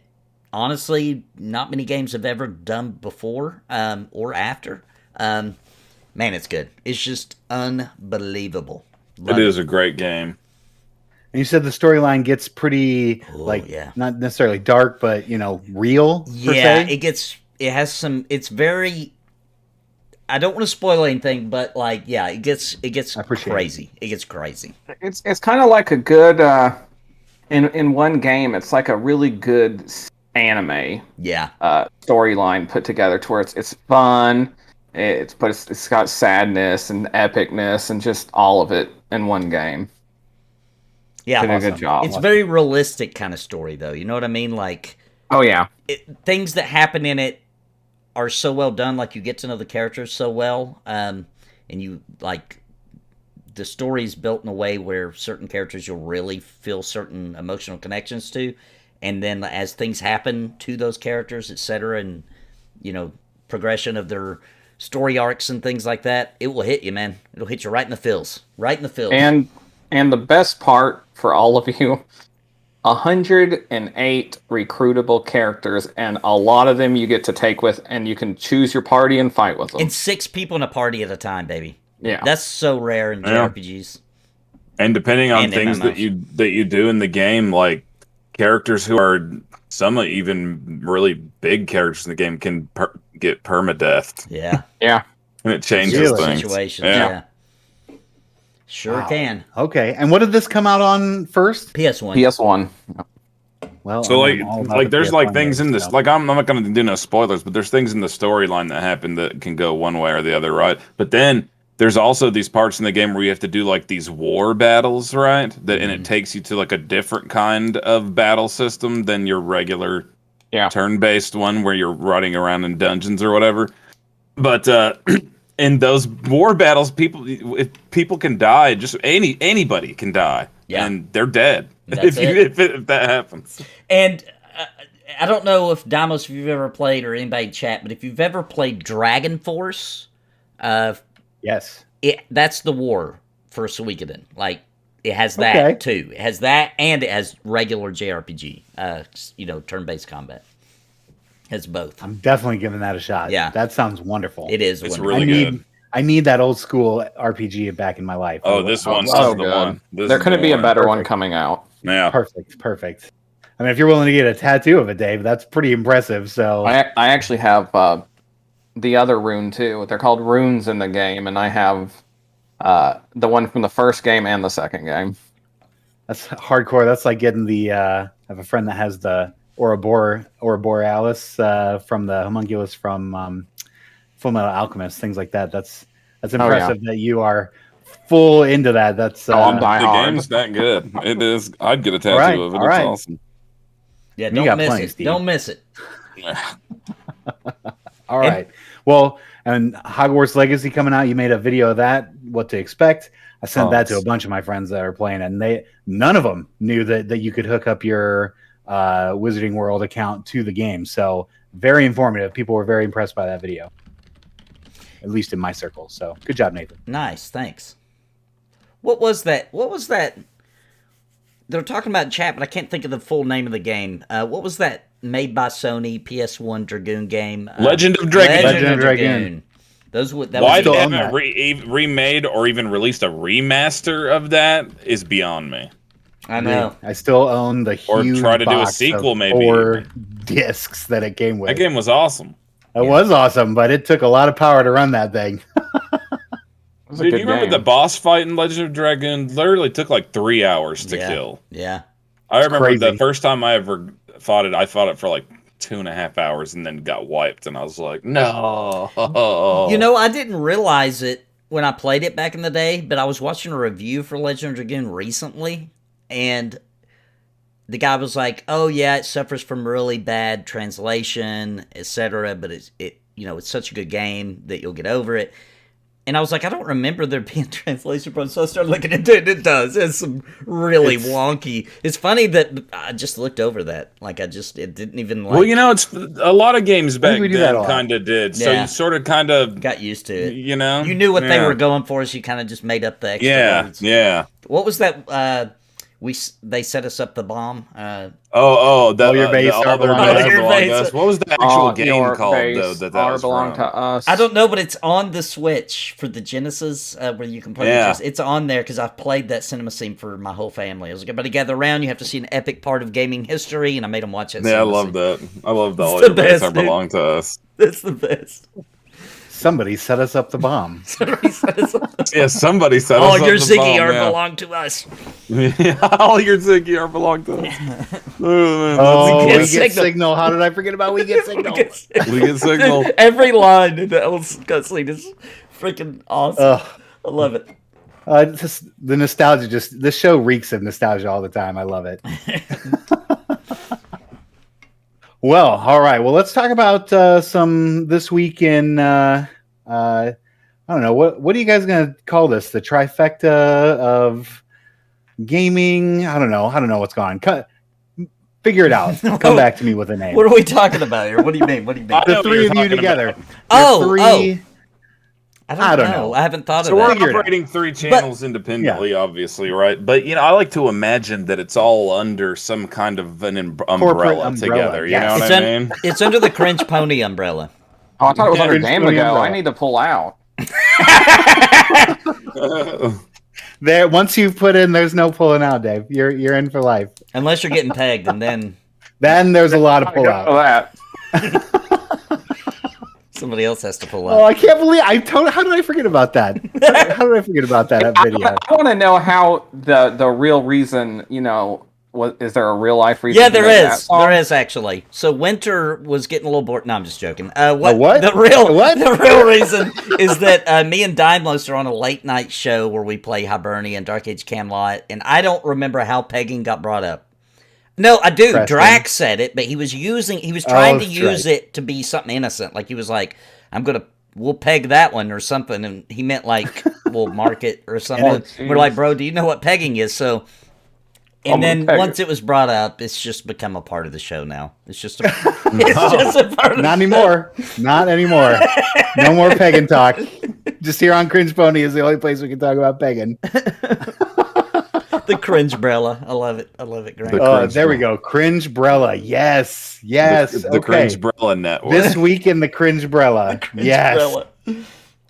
honestly, not many games have ever done before or after. Man, it's good. It's just unbelievable. It is a great game. And you said the storyline gets pretty, not necessarily dark, but, you know, real, per se? It has some, it's very, I don't want to spoil anything, but, like, yeah, it gets crazy. It gets crazy. It's kind of like a good, in one game, it's like a really good anime storyline put together to where it's fun. It's got sadness and epicness and just all of it in one game. Yeah, did a good job. It's very realistic kind of story, though. You know what I mean? Like, oh yeah, things that happen in it are so well done. Like, you get to know the characters so well, and you like the story's built in a way where certain characters you'll really feel certain emotional connections to, and then as things happen to those characters, etc., and you know, progression of their story arcs and things like that, it will hit you, man. It'll hit you right in the feels. Right in the feels. And the best part for all of you, 108 recruitable characters, and a lot of them you get to take with, and you can choose your party and fight with them. And 6 people in a party at a time, baby. Yeah. That's so rare in JRPGs. And depending on things that you do in the game, like characters who are some even really big characters in the game can get permadeathed. Yeah. Yeah. And it changes Really? things. Situations, Yeah. Sure Wow. can. Okay, and what did this come out on first? PS1. PS1. Well, So I'm all about like the there's like PS1 things in days, this so. like I'm not gonna do no spoilers, but there's things in the storyline that happen that can go one way or the other, right? But then there's also these parts in the game where you have to do like these war battles, right? That and it takes you to like a different kind of battle system than your regular turn-based one where you're running around in dungeons or whatever. But in those war battles, if people can die, just anybody can die, and they're dead if that happens. And I don't know if Damos, if you've ever played, or anybody in chat, but if you've ever played Dragon Force, yes, that's the war for Suikoden. Like it has that too. It has that, and it has regular JRPG. Turn-based combat. It's both. I'm definitely giving that a shot. Yeah, that sounds wonderful. It is. It's wonderful. really good. I need that old school RPG back in my life. Oh, this one's so the good. one. There couldn't be a better one coming out. Yeah, perfect. I mean, if you're willing to get a tattoo of it, Dave, that's pretty impressive. So I actually have the other rune too. They're called runes in the game, and I have the one from the first game and the second game. That's hardcore. That's like getting the. I have a friend that has the Ouroborealis from the homunculus from Full Metal Alchemist, things like that. That's impressive that you are full into that. That's I'm die the hard. game's that good. It is. I'd get a tattoo of it. It's awesome. Yeah, You got don't miss plenty, it. Steve. Don't miss it. All right. Well, and Hogwarts Legacy coming out. You made a video of that. What to expect? I sent that to a bunch of my friends that are playing it, and none of them knew that you could hook up your Wizarding World account to the game. So very informative. People were very impressed by that video, at least in my circle. So good job, Nathan. Nice, thanks. What was that? They're talking about in chat, but I can't think of the full name of the game. What was that made by Sony PS1 Dragoon game? Legend of Dragoon. Legend of Dragoon. Why they haven't remade or even released a remaster of that is beyond me. I know. I still own the huge or try to do a box sequel, of maybe 4 discs that it came with. That game was awesome. It was awesome, but it took a lot of power to run that thing. Dude, you remember the boss fight in Legend of Dragoon? Literally took like 3 hours to kill. Yeah. I remember crazy. the first time I ever fought it, I fought it for like 2.5 hours and then got wiped, and I was like, no. You know, I didn't realize it when I played it back in the day, but I was watching a review for Legend of Dragoon recently, and the guy was like, "Oh yeah, it suffers from really bad translation, etc. But it's such a good game that you'll get over it." And I was like, I don't remember there being translation problems, so I started looking into it. It does. It's some really wonky. It's funny that I just looked over that. Like it didn't even like. Well, it's a lot of games back then kind of did. So Yeah. you sort of kind of got used to it. You know, You knew what they were going for, so you kind of just made up the extra words. Yeah. What was that? They set us up the bomb. Your base all the belong remains to belong to us. us. What was the actual game your called base though? That was belong from? to us. I don't know, but it's on the Switch for the Genesis where you can play. Yeah. It's on there because I've played that cinema scene for my whole family. I was like, everybody gather around. You have to see an epic part of gaming history, and I made them watch it. Yeah, I love that. I love that. All the your base best, belong to us. That's the best. Somebody set us up the bomb. Yeah, somebody set All us up your the Ziggy bomb, are yeah. belong to us. Yeah, all your Ziggy are belong to us. Oh, We we get get signal. signal. How did I forget about we get signal? We get signal. Every line in the cutscene is freaking awesome. I love it. Just the nostalgia. This show reeks of nostalgia all the time. I love it. Well, all right. Well, let's talk about some this week in. I don't know what are you guys gonna call this? The trifecta of gaming. I don't know what's going on. Figure it out. Come back to me with a name. What are we talking about here? What do you mean? What do you mean? The three of you together. I don't know. I haven't thought So of we're that. operating 3 channels independently, obviously, right? But I like to imagine that it's all under some kind of an umbrella together. You know what I mean? It's under the CringePony umbrella. Oh, I thought it was under Game CringePony Ago. umbrella. I need to pull out. There, once you've put in, there's no pulling out, Dave. You're in for life. Unless you're getting pegged, and then there's a lot of pull out. that. Somebody else has to pull Oh, up. I can't believe how did I forget about that? How did I forget about that video? I want to know how the real reason, is there a real life reason? Yeah, there is. There is actually. So Winter was getting a little bored. No, I'm just joking. What? The real reason is that me and Daimlos are on a late night show where we play Hibernia and Dark Age Camelot, and I don't remember how pegging got brought up. No, I do. Preston. Drax said it, but he was trying to use it to be something innocent. Like he was like, we'll peg that one or something. And he meant like, we'll mark it or something. We're like, bro, do you know what pegging is? So, and then once it was brought up, it's just become a part of the show now. It's just a part of Not anymore. Not anymore. No more pegging talk. Just here on Cringe Pony is the only place we can talk about pegging. The Cringebrella. I love it. I love it. Great. There we go. Cringebrella. Yes. The Cringebrella network. This week in the Cringebrella. Yes.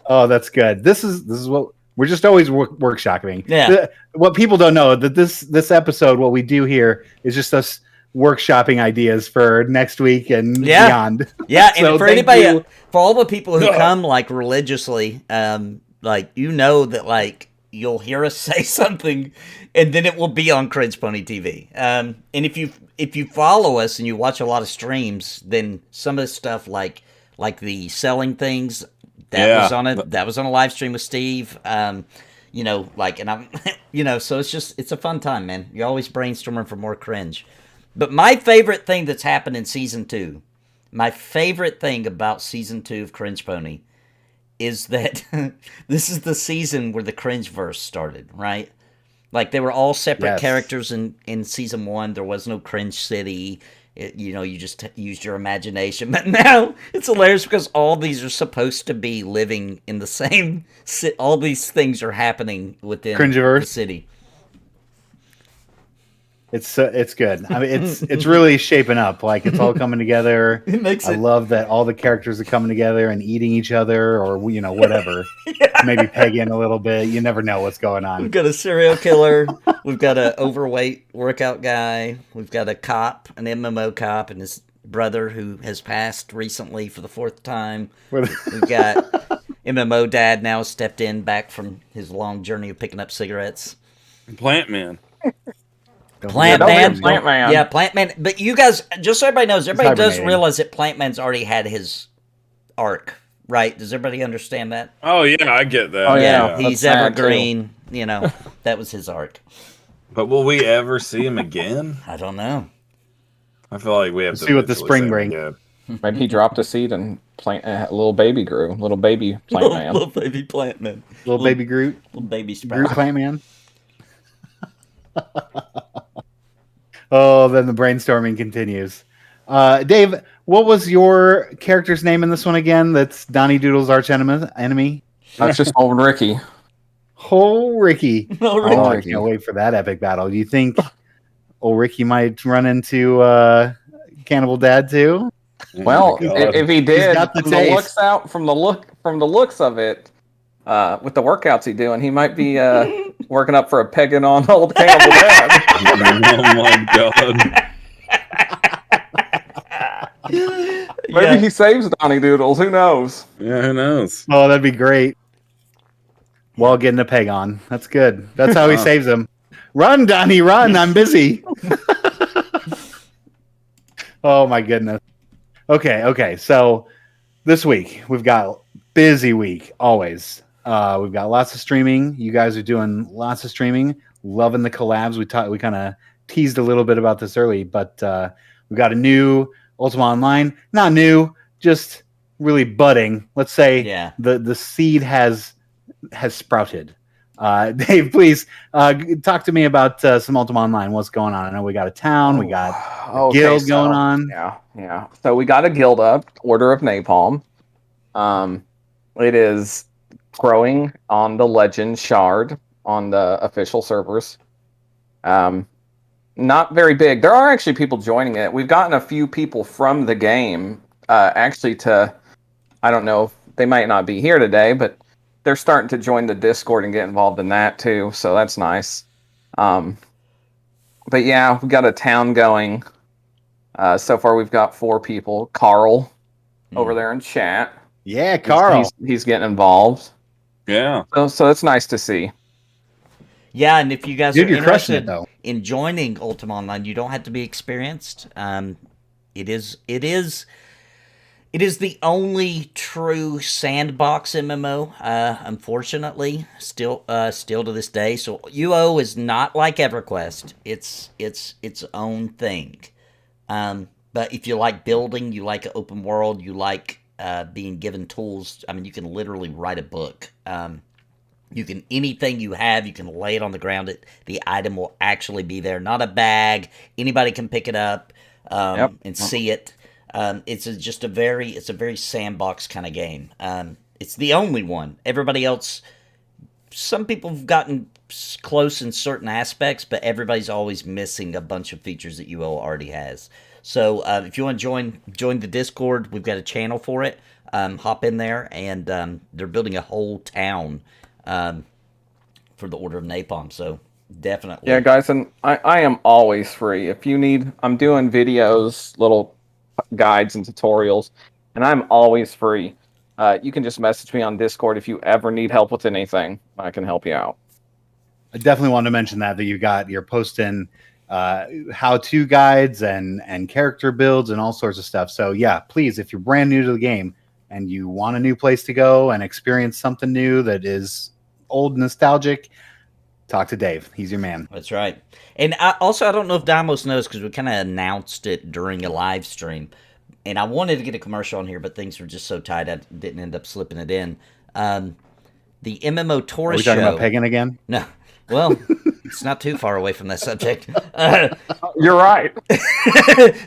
Oh, that's good. This is what we're just always workshopping. Yeah. What people don't know that this episode, what we do here is just us workshopping ideas for next week and beyond. Yeah, and So for thank anybody, you. for all the people who come like religiously, like that like you'll hear us say something, and then it will be on CringePony TV. And if you follow us and you watch a lot of streams, then some of the stuff like the selling things was on a live stream with Steve. And I'm so it's a fun time, man. You're always brainstorming for more cringe. But my favorite thing that's happened in season 2, my favorite thing about season 2 of CringePony is that this is the season where the Cringeverse started, right? Like they were all separate characters in season 1. There was no Cringe City. You just used your imagination. But now it's hilarious because all these are supposed to be living in the same city. All these things are happening within Cringeverse. the city. It's good. I mean, it's really shaping up. Like it's all coming together. I love that all the characters are coming together and eating each other, or whatever. Maybe pegging a little bit. You never know what's going on. We've got a serial killer. We've got an overweight workout guy. We've got a cop, an MMO cop, and his brother who has passed recently for the 4th time. We've got MMO dad now stepped in back from his long journey of picking up cigarettes. Plant Man. Plant Man. Yeah, Plant Man. But you guys, just so everybody knows, everybody does realize that Plant Man's already had his arc, right? Does everybody understand that? Oh, yeah, I get that. Oh, yeah. He's evergreen. That was his arc. But will we ever see him again? I don't know. I feel like we have to see what the spring brings. Maybe he dropped a seed and a little baby grew. Little baby Plant Man. Little baby Plant Man. Little baby Groot. Little baby Sprout. Groot Plant Man. Oh, then the brainstorming continues. Dave, what was your character's name in this one again? That's Donnie Doodle's arch enemy. That's just old Ricky. Oh, Ricky. Oh, Ricky. I can't wait for that epic battle. Do you think old Ricky might run into Cannibal Dad too? Well, if he did, from the looks of it, with the workouts he's doing, he might be working up for a pegging on old Cannibal Dad. Oh my god. Maybe he saves Donnie Doodles. Who knows? Yeah, who knows? Oh, that'd be great. While getting a peg on. That's good. That's how he saves him. Run, Donnie, run. I'm busy. Oh, my goodness. Okay. So this week, we've got busy week, always. We've got lots of streaming. You guys are doing lots of streaming. Loving the collabs. We kind of teased a little bit about this early, but we've got a new Ultima Online. Not new, just really budding. Let's say the seed has sprouted. Dave, please talk to me about some Ultima Online. What's going on? I know we got a town. We got a guild going on. Yeah. So we got a guild up, Order of Napalm. It is growing on the Legend Shard on the official servers. Not very big. There are actually people joining it. We've gotten a few people from the game I don't know if they might not be here today, but they're starting to join the Discord and get involved in that too, so that's nice. But yeah, we've got a town going. So far we've got 4 people. Carl over there in chat. Yeah, Carl. He's getting involved. Yeah. So it's nice to see. Yeah, and if you guys Dude, are you're crushing it, interested though. in joining Ultima Online, you don't have to be experienced. It is the only true sandbox MMO, unfortunately, still to this day. So UO is not like EverQuest. It's its own thing. But if you like building, you like an open world, you like being given tools. I mean, you can literally write a book. You can, anything you have, you can lay it on the ground. The item will actually be there, not a bag. Anybody can pick it up and see it. It's a very sandbox kind of game. It's the only one. Everybody else, some people have gotten close in certain aspects, but everybody's always missing a bunch of features that UO already has. So if you want to join the Discord, we've got a channel for it. Hop in there, and they're building a whole town for the Order of Napalm. So definitely. Yeah, guys, and I am always free. If you need, I'm doing videos, little guides and tutorials, and I'm always free. You can just message me on Discord if you ever need help with anything. I can help you out. I definitely wanted to mention that you're posting how-to guides and character builds and all sorts of stuff. So yeah, please, if you're brand new to the game and you want a new place to go and experience something new that is old nostalgic, talk to Dave. He's your man. That's right. And I don't know if Damos knows, because we kind of announced it during a live stream, and I wanted to get a commercial on here, but things were just so tight I didn't end up slipping it in. The MMO Tourist Show. Are we talking about Pagan again? No. Well, it's not too far away from that subject. You're right.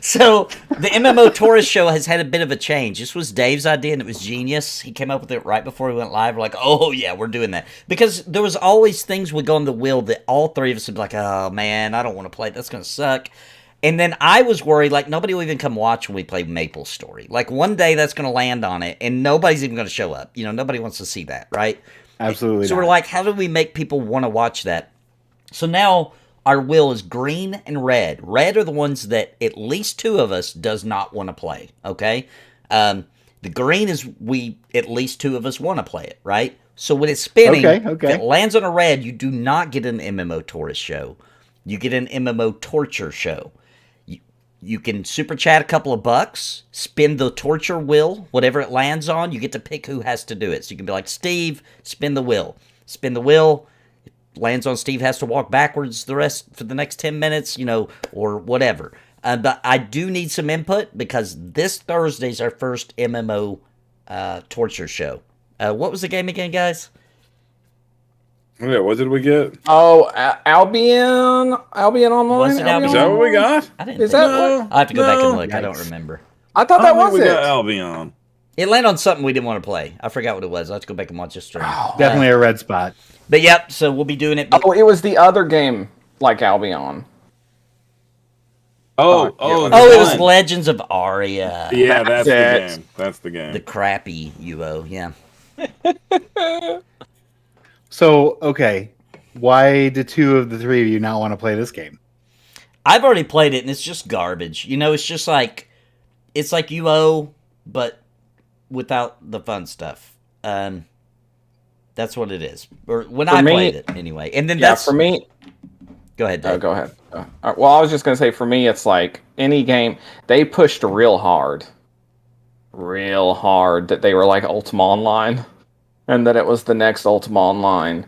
So the MMO Tourist Show has had a bit of a change. This was Dave's idea, and it was genius. He came up with it right before we went live. We're like, oh, yeah, we're doing that. Because there was always things would go on the wheel that all three of us would be like, oh, man, I don't want to play. That's going to suck. And then I was worried, like, nobody will even come watch when we play Maple Story. Like, one day that's going to land on it, and nobody's even going to show up. You know, nobody wants to see that, right? Absolutely. So we're like, how do we make people want to watch that? So now our wheel is green and red. Red are the ones that at least two of us does not want to play, okay? The green is at least two of us want to play it, right? So when it's spinning, if it lands on a red, you do not get an MMO Tourist Show. You get an MMO Torture Show. You can super chat a couple of bucks, spin the torture wheel, whatever it lands on, you get to pick who has to do it. So you can be like, Steve, spin the wheel. Spin the wheel, it lands on Steve, has to walk backwards for the next 10 minutes, or whatever. But I do need some input, because this Thursday's our first MMO torture show. What was the game again, guys? Yeah, what did we get? Oh, Albion Online. Was it Albion? Is that what we got? I didn't. I have to go back and look. Yikes. I don't remember. I thought that was we it. got Albion. It landed on something we didn't want to play. I forgot what it was. I'll have to go back and watch the stream. Definitely a red spot. But yep, so we'll be doing it. Oh, it was the other game like Albion. Oh, it was Legends of Aria. Yeah, that's the game. That's the game. The crappy UO, yeah. So, okay, why do two of the three of you not want to play this game? I've already played it, and it's just garbage. It's just like, it's like UO, but without the fun stuff. That's what it is. Or when I played it, anyway. And then that's for me. Go ahead, Dave. Go ahead. Well, I was just gonna say, for me, it's like any game they pushed real hard that they were like Ultima Online, and that it was the next Ultima Online,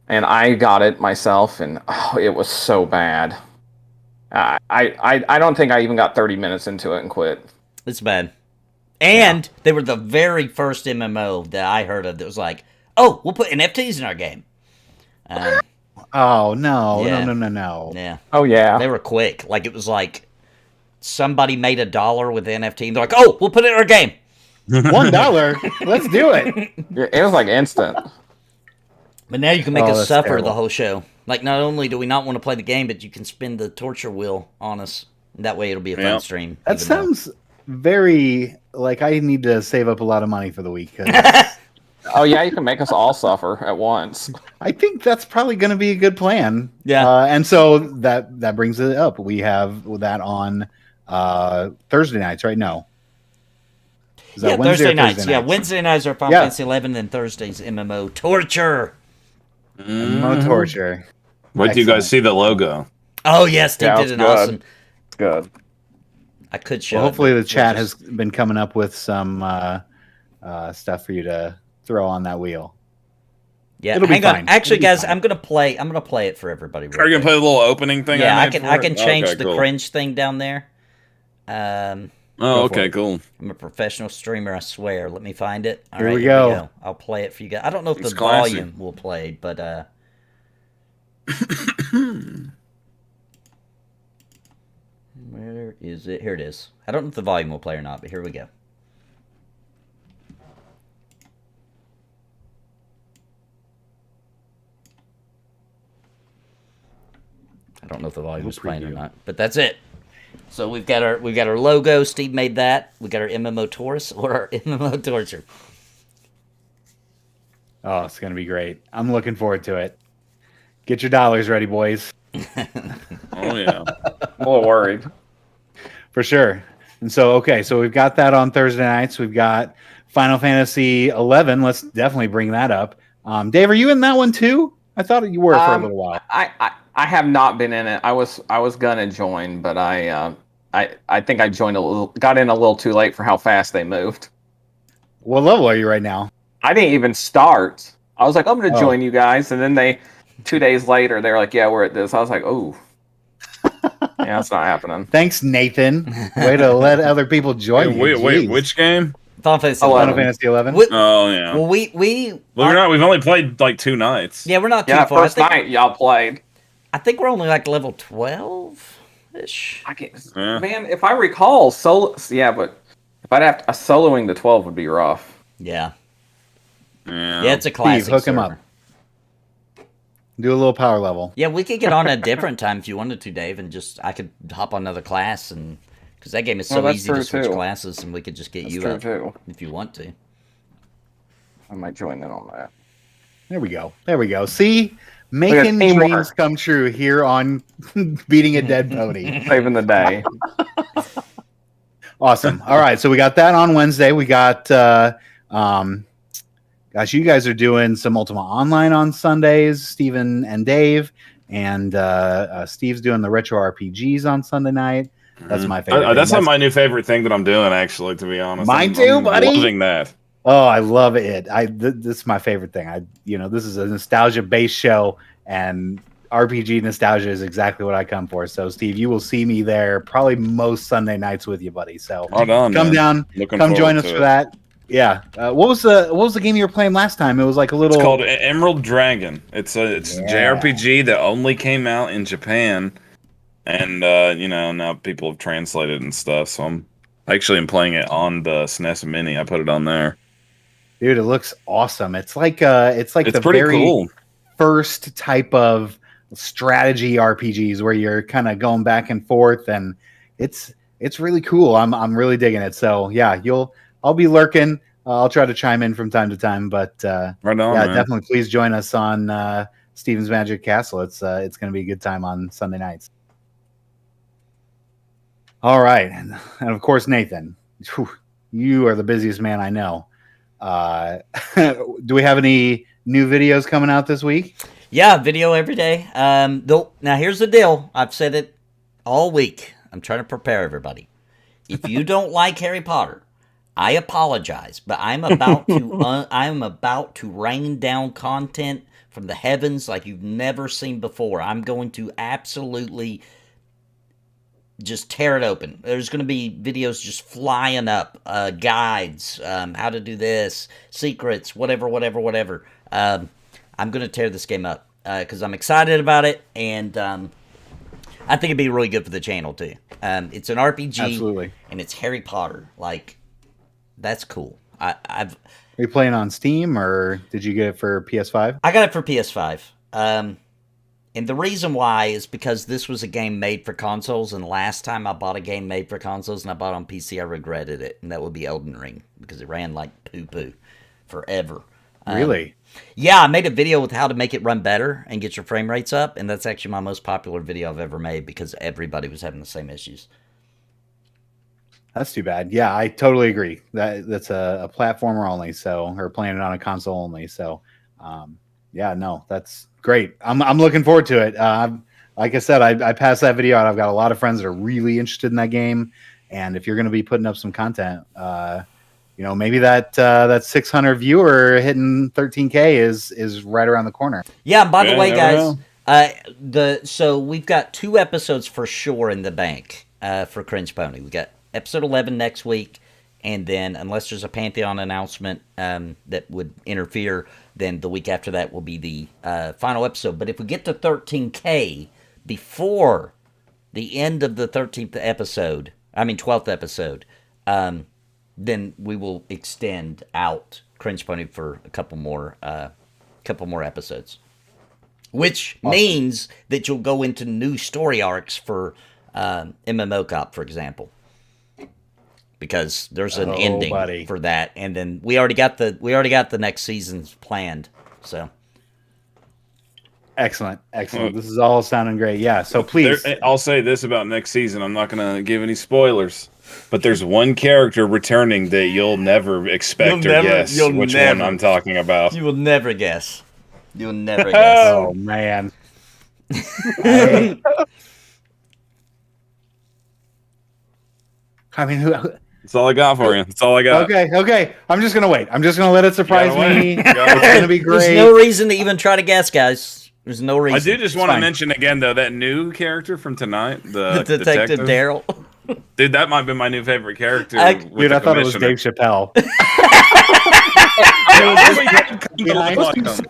and I got it myself, and it was so bad. I don't think I even got 30 minutes into it and quit. It's bad. And they were the very first MMO that I heard of that was like, oh, we'll put NFTs in our game. Oh, no, Yeah. no. Yeah. Oh, yeah. They were quick. Like, it was like somebody made $1 with NFT, and they're like, oh, we'll put it in our game. $1? Let's do it. It was like instant. But now you can make us that's suffer terrible. the whole show. Like, not only do we not want to play the game, but you can spin the torture wheel on us. That way it'll be a fun stream. That sounds very like I need to save up a lot of money for the week. 'Cause Oh, yeah, you can make us all suffer at once. I think that's probably going to be a good plan. Yeah. And so that brings it up. We have that on Thursday nights, right? No. Is that Yeah, Wednesday Thursday or nights. Thursday Yeah, nights? Wednesday nights are Final Fantasy 11, and Thursdays MMO Torture. MMO Torture. Wait till you guys see the logo. Oh yes, Steve Yeah, did it's an good. awesome. It's good. I could show. Well, it, hopefully but the we'll chat just- has been coming up with some stuff for you to throw on that wheel. Yeah, It'll be hang on. fine. Actually, It'll be guys, fine. I'm gonna play it for everybody. Are you gonna play the little opening thing? Yeah, I made can. for I it? can change Okay, the cool. cringe thing down there. Oh, Go for okay, it. cool. I'm a professional streamer, I swear. Let me find it. All Here right, we here go. I'll play it for you guys. I don't know if It's the classy. volume will play, but where is it? Here it is. I don't know if the volume will play or not, but here we go. I don't know if the volume is playing or not, but that's it. So we've got our logo. Steve made that. We got our MMO Taurus or our MMO Torture. Oh, it's gonna be great. I'm looking forward to it. Get your dollars ready, boys. Oh yeah. I'm a little worried. For sure. And so, okay, so we've got that on Thursday nights. We've got Final Fantasy 11. Let's definitely bring that up. Dave, are you in that one too? I thought you were for a little while. I have not been in it. I was gonna join, but I think I got in a little too late for how fast they moved. What level are you right now? I didn't even start. I was like, I'm gonna Oh. join you guys, and then 2 days later, they're like, yeah, we're at this. I was like, oh, yeah, that's not happening. Thanks, Nathan. Way to let other people join you. Wait, Jeez. which game? Final Fantasy Final Fantasy 11. Oh yeah. Well, We've only played like 2 nights. Yeah, we're not too Yeah, far. first night y'all played. I think we're only like level 12-ish. I can't, Yeah. Man, if I recall, but if I'd have to, soloing the 12 would be rough. Yeah. Yeah. Yeah, it's a classic Steve, hook him server. up. Do a little power level. Yeah, we could get on a different time if you wanted to, Dave, and I could hop on another class, and because that game is so Well, that's easy to true, switch too. classes, and we could just get That's you true, up too. if you want to. I might join in on that. There we go. There we go. See? Look Making at teamwork. dreams come true here on Beating a Dead Pony. Saving the day. Awesome. All right, so we got that on Wednesday. We got gosh, you guys are doing some Ultima Online on Sundays, Steven and Dave, and Steve's doing the retro RPGs on Sunday night. That's my favorite. That's not my new favorite thing that I'm doing, actually, to be honest. Mine too, I'm buddy. loving that. Oh, I love it. This is my favorite thing. This is a nostalgia based show, and RPG nostalgia is exactly what I come for. So, Steve, you will see me there probably most Sunday nights with you, buddy. So, Right on, come man. down, Looking come join forward us to for it. that. Yeah. What was the game you were playing last time? It was like a little. It's called Emerald Dragon. It's a JRPG that only came out in Japan, and now people have translated and stuff. So I'm playing it on the SNES Mini. I put it on there. Dude, it looks awesome. It's like the pretty very cool. first type of strategy RPGs where you're kind of going back and forth, and it's really cool. I'm really digging it. So yeah, I'll be lurking. I'll try to chime in from time to time, but Right on, yeah, man. definitely please join us on Steven's Magic Castle. It's going to be a good time on Sunday nights. All right, and of course, Nathan, whew, you are the busiest man I know. Do we have any new videos coming out this week? Yeah, video every day. Now here's the deal. I've said it all week. I'm trying to prepare everybody. If you don't like Harry Potter, I apologize, but I'm about to rain down content from the heavens like you've never seen before. I'm going to absolutely just tear it open. There's going to be videos just flying up, guides, how to do this, secrets, whatever. I'm going to tear this game up because I'm excited about it, and I think it'd be really good for the channel too. It's an RPG, Absolutely, and it's Harry Potter. Like, that's cool. Are you playing on Steam, or did you get it for PS5? I got it for PS5. And the reason why is because this was a game made for consoles, and last time I bought a game made for consoles and I bought on PC, I regretted it, and that would be Elden Ring, because it ran like poo-poo forever. Really? Yeah, I made a video with how to make it run better and get your frame rates up, and that's actually my most popular video I've ever made because everybody was having the same issues. That's too bad. Yeah, I totally agree. That's a platformer only, so or playing it on a console only. So, yeah, no, that's great. I'm looking forward to it. Like I said, I passed that video out. I've got a lot of friends that are really interested in that game, and if you're going to be putting up some content, maybe that 600 viewer hitting 13K is right around the corner. Yeah. By the way, guys, so we've got 2 episodes for sure in the bank for CringePony. We got episode 11 next week, and then unless there's a Pantheon announcement that would interfere, then the week after that will be the final episode. But if we get to 13K before the end of the 12th episode, then we will extend out CringePony for a couple more episodes, which means that you'll go into new story arcs for MMO Cop, for example. Because there's an ending for that, and then we already got the next seasons planned. So excellent. This is all sounding great. Yeah. So please, I'll say this about next season. I'm not going to give any spoilers, but there's one character returning that you'll never expect or guess which one I'm talking about. You will never guess. You'll never guess. Oh man. I mean, who? That's all I got for you. That's all I got. Okay. I'm just gonna wait. I'm just gonna let it surprise me. It's gonna be great. There's no reason to even try to guess, guys. There's no reason. I do just want to mention again, though, that new character from tonight, the Detective Daryl. Dude, that might be my new favorite character. I thought it was Dave Chappelle.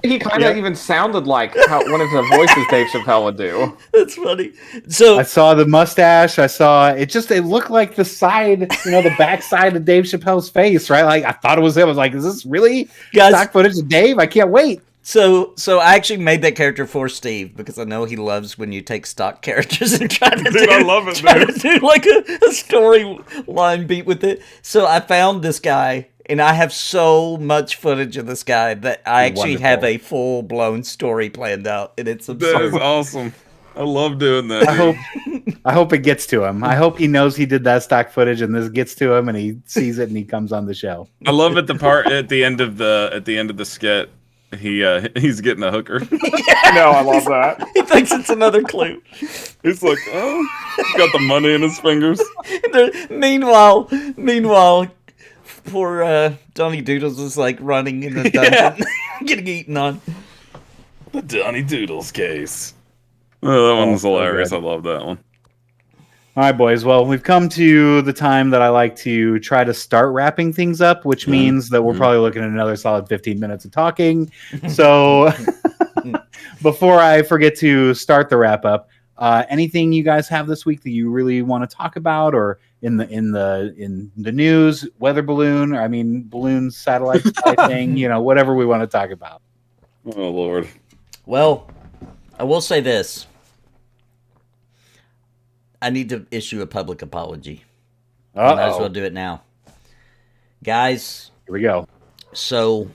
He kind of even sounded like how one of the voices Dave Chappelle would do. That's funny. So I saw the mustache. I saw it. It looked like the side, the back side of Dave Chappelle's face, right? Like I thought it was him. I was like, is this really stock footage of Dave? I can't wait. So I actually made that character for Steve because I know he loves when you take stock characters and try to do like a story line beat with it. So I found this guy, and I have so much footage of this guy that I actually have a full blown story planned out, and it's absurd. That is awesome. I love doing that. I hope it gets to him. I hope he knows he did that stock footage, and this gets to him, and he sees it, and he comes on the show. I love it. The part at the end of the skit. He's getting a hooker. No, I love that. He thinks it's another clue. He's like, oh, he's got the money in his fingers. Meanwhile, poor Donnie Doodles is like running in the dungeon, getting eaten on. The Donnie Doodles case. Oh, that one's hilarious. So I love that one. All right, boys. Well, we've come to the time that I like to try to start wrapping things up, which means that we're probably looking at another solid 15 minutes of talking. So before I forget to start the wrap up, anything you guys have this week that you really want to talk about, or in the news, weather balloon, balloon satellite thing, whatever we want to talk about. Oh Lord. Well, I will say this. I need to issue a public apology. I might as well do it now. Guys. Here we go. So,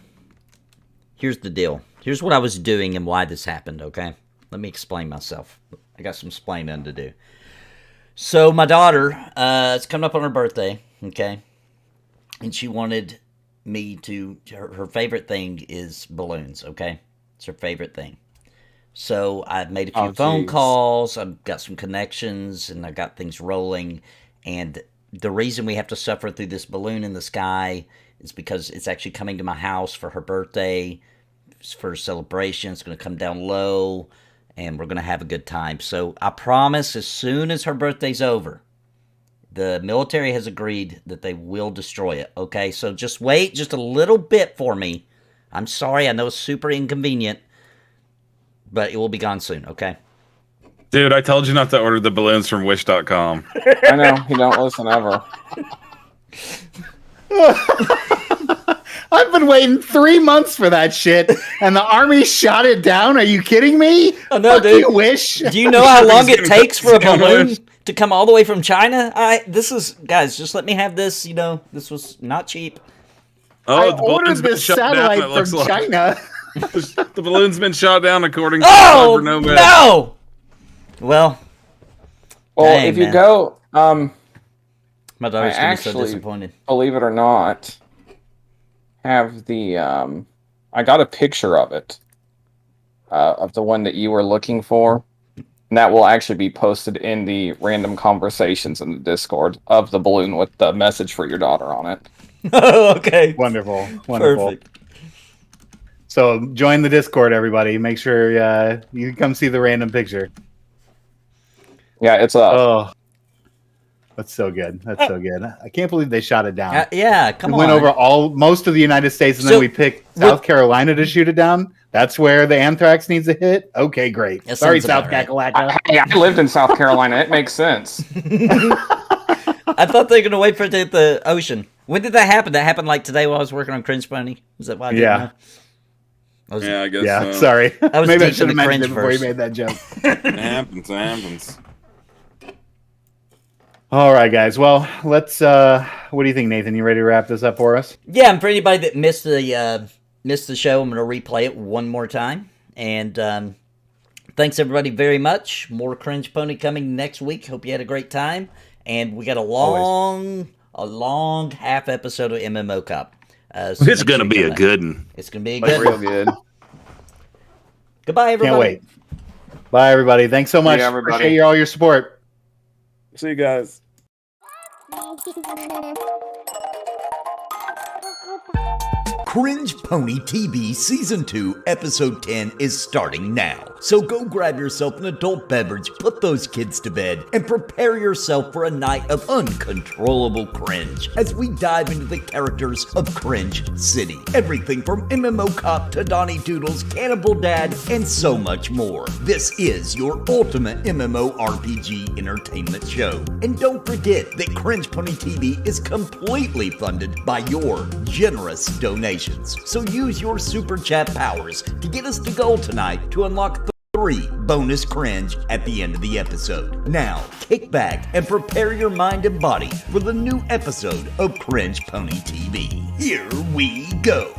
here's the deal. Here's what I was doing and why this happened, okay? Let me explain myself. I got some explaining to do. So, my daughter, it's coming up on her birthday, okay? And she wanted me to... Her favorite thing is balloons, okay? It's her favorite thing. So I've made a few phone calls, I've got some connections, and I got things rolling. And the reason we have to suffer through this balloon in the sky is because it's actually coming to my house for her birthday, for a celebration. It's going to come down low, and we're going to have a good time. So I promise as soon as her birthday's over, the military has agreed that they will destroy it, okay? So just wait just a little bit for me. I'm sorry, I know it's super inconvenient. But it will be gone soon, okay? Dude, I told you not to order the balloons from Wish.com. I know, you don't listen ever. I've been waiting 3 months for that shit, and the army shot it down. Are you kidding me? I know, dude. You Wish. Do you know how long it takes for a balloon to come all the way from China? Guys, just let me have this. This was not cheap. Oh, I ordered this satellite from China. The balloon's been shot down according to Nomad. No! Well, if you go, My daughter's I gonna be so actually, disappointed. believe it or not, have the I got a picture of it, of the one that you were looking for, and that will actually be posted in the random conversations in the Discord of the balloon with the message for your daughter on it. Okay. Wonderful. Perfect. So join the Discord, everybody. Make sure you come see the random picture. Yeah, it's up. Oh, that's so good. That's so good. I can't believe they shot it down. Yeah, come on. We went over most of the United States, and then we picked South Carolina to shoot it down. That's where the anthrax needs to hit. Okay, great. That Sorry, sounds South about right. Kakalaka. I lived in South Carolina. It makes sense. I thought they were gonna wait for it to hit the ocean. When did that happen? That happened like today while I was working on CringePony. Was that why I didn't know? Yeah, I guess Yeah, so. sorry. I was Maybe I deep should in have the mentioned it cringe before you verse. made that joke. It happens. It happens. All right, guys. Well, let's. What do you think, Nathan? You ready to wrap this up for us? Yeah, and for anybody that missed the show, I'm going to replay it one more time. And thanks everybody very much. More CringePony coming next week. Hope you had a great time. And we got a long half episode of MMO Cop. So It's going to be a good one. It's going to be a good Real one. good. Goodbye, everybody. Can't wait. Bye, everybody. Thanks so much. everybody. Appreciate all your support. See you guys. CringePony TV Season 2, Episode 10 is starting now. So go grab yourself an adult beverage, put those kids to bed, and prepare yourself for a night of uncontrollable cringe as we dive into the characters of Cringe City. Everything from MMO Cop to Donnie Doodle's Cannibal Dad and so much more. This is your ultimate MMORPG entertainment show. And don't forget that CringePony TV is completely funded by your generous donations. So use your super chat powers to get us to goal tonight to unlock 3 bonus cringe at the end of the episode. Now, kick back and prepare your mind and body for the new episode of CringePony TV. Here we go.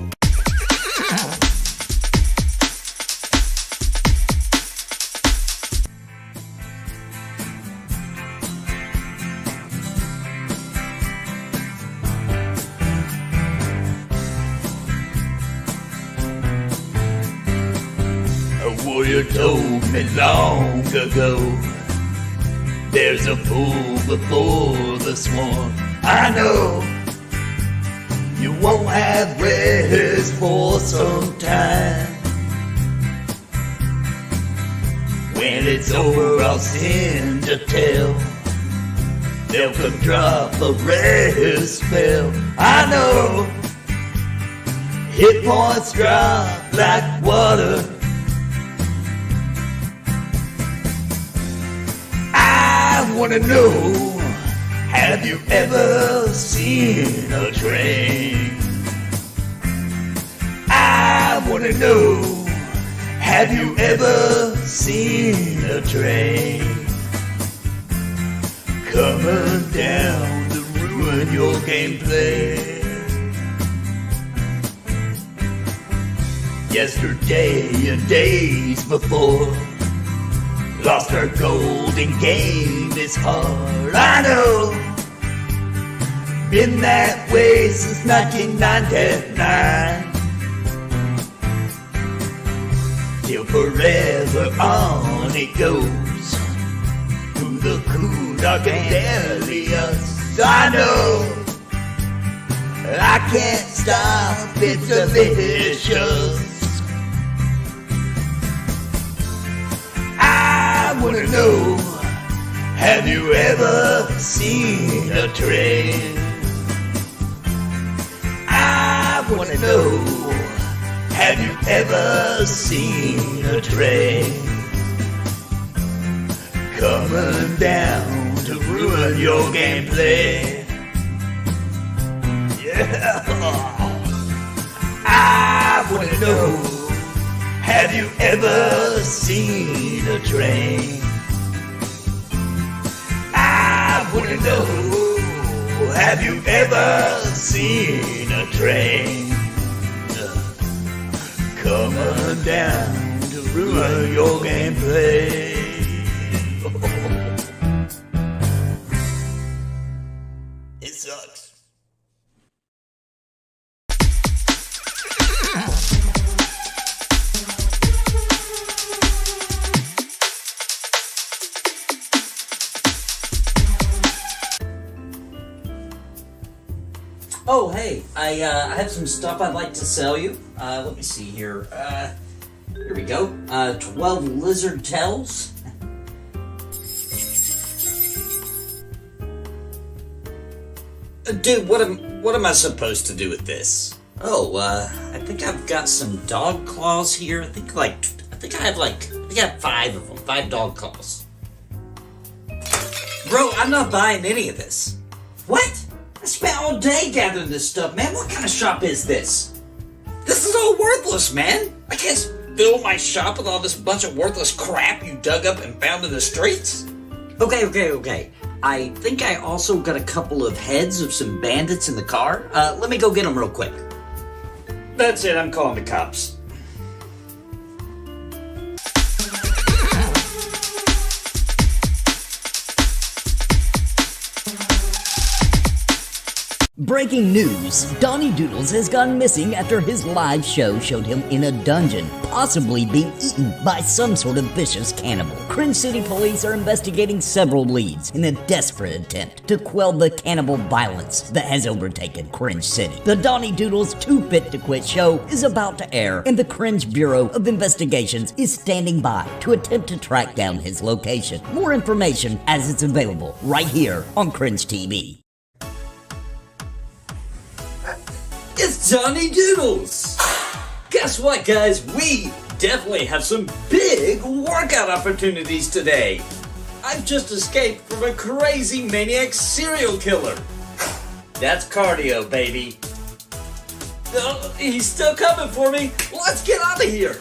You told me long ago there's a fool before the swarm. I know you won't have rest for some time. When it's over, I'll send to tell. They'll come drop a rest spell. I know hit points drop like water. I wanna know, have you ever seen a train? I wanna know, have you ever seen a train coming down to ruin your gameplay? Yesterday and days before, lost our gold and gained this heart. I know, been that way since 1999. Till forever on it goes, through the cool dark and delirious. I know, I can't stop, it's delicious. I wanna know, have you ever seen a train? I wanna know, have you ever seen a train coming down to ruin your gameplay? Yeah. I wanna know, have you ever seen a train? I wanna know, have you ever seen a train coming down to ruin your gameplay? Oh, hey, I have some stuff I'd like to sell you. Let me see here. Here we go. 12 lizard tails. Dude, what am I supposed to do with this? Oh, I think I've got some dog claws here. I think I have 5 of them. 5 dog claws. Bro, I'm not buying any of this. What? I spent all day gathering this stuff, man. What kind of shop is this? This is all worthless, man. I can't fill my shop with all this bunch of worthless crap you dug up and found in the streets. Okay. I think I also got a couple of heads of some bandits in the car. Let me go get them real quick. That's it, I'm calling the cops. Breaking news, Donnie Doodles has gone missing after his live show showed him in a dungeon, possibly being eaten by some sort of vicious cannibal. Cringe City police are investigating several leads in a desperate attempt to quell the cannibal violence that has overtaken Cringe City. The Donnie Doodles Too Fit to Quit show is about to air, and the Cringe Bureau of Investigations is standing by to attempt to track down his location. More information as it's available right here on Cringe TV. It's Donnie Doodles! Guess what, guys? We definitely have some big workout opportunities today. I've just escaped from a crazy maniac serial killer. That's cardio, baby. Oh, he's still coming for me. Let's get out of here.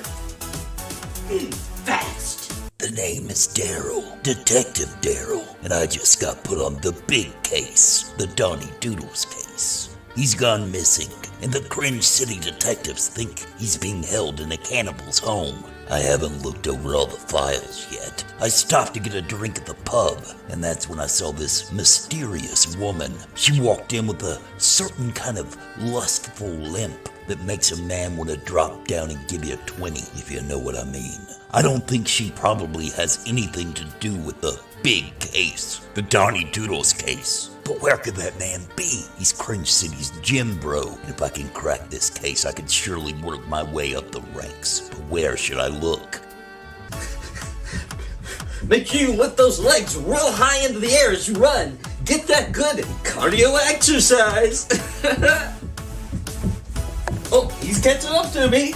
Fast. The name is Daryl, Detective Daryl, and I just got put on the big case, the Donnie Doodles case. He's gone missing, and the Cringe City detectives think he's being held in a cannibal's home. I haven't looked over all the files yet. I stopped to get a drink at the pub, and that's when I saw this mysterious woman. She walked in with a certain kind of lustful limp that makes a man want to drop down and give you a 20, if you know what I mean. I don't think she probably has anything to do with the big case, the Donnie Doodles case. But where could that man be? He's Cringe City's gym bro, and if I can crack this case, I can surely work my way up the ranks. But where should I look? Make sure you lift those legs real high into the air as you run. Get that good cardio exercise. Oh, he's catching up to me.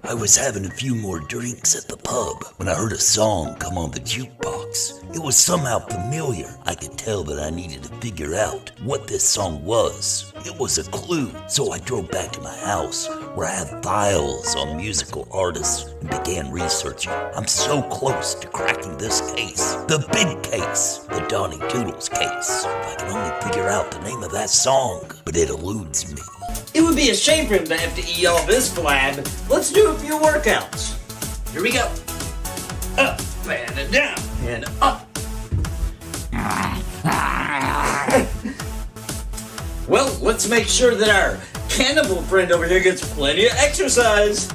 I was having a few more drinks at the pub when I heard a song come on the jukebox. It was somehow familiar. I could tell that I needed to figure out what this song was. It was a clue, so I drove back to my house where I have files on musical artists and began researching. I'm so close to cracking this case. The big case, the Donnie Doodles case. If I can only figure out the name of that song, but it eludes me. It would be a shame for him to have to eat all this flab. Let's do a few workouts. Here we go. Up and down and up. Well, let's make sure that our cannibal friend over here gets plenty of exercise.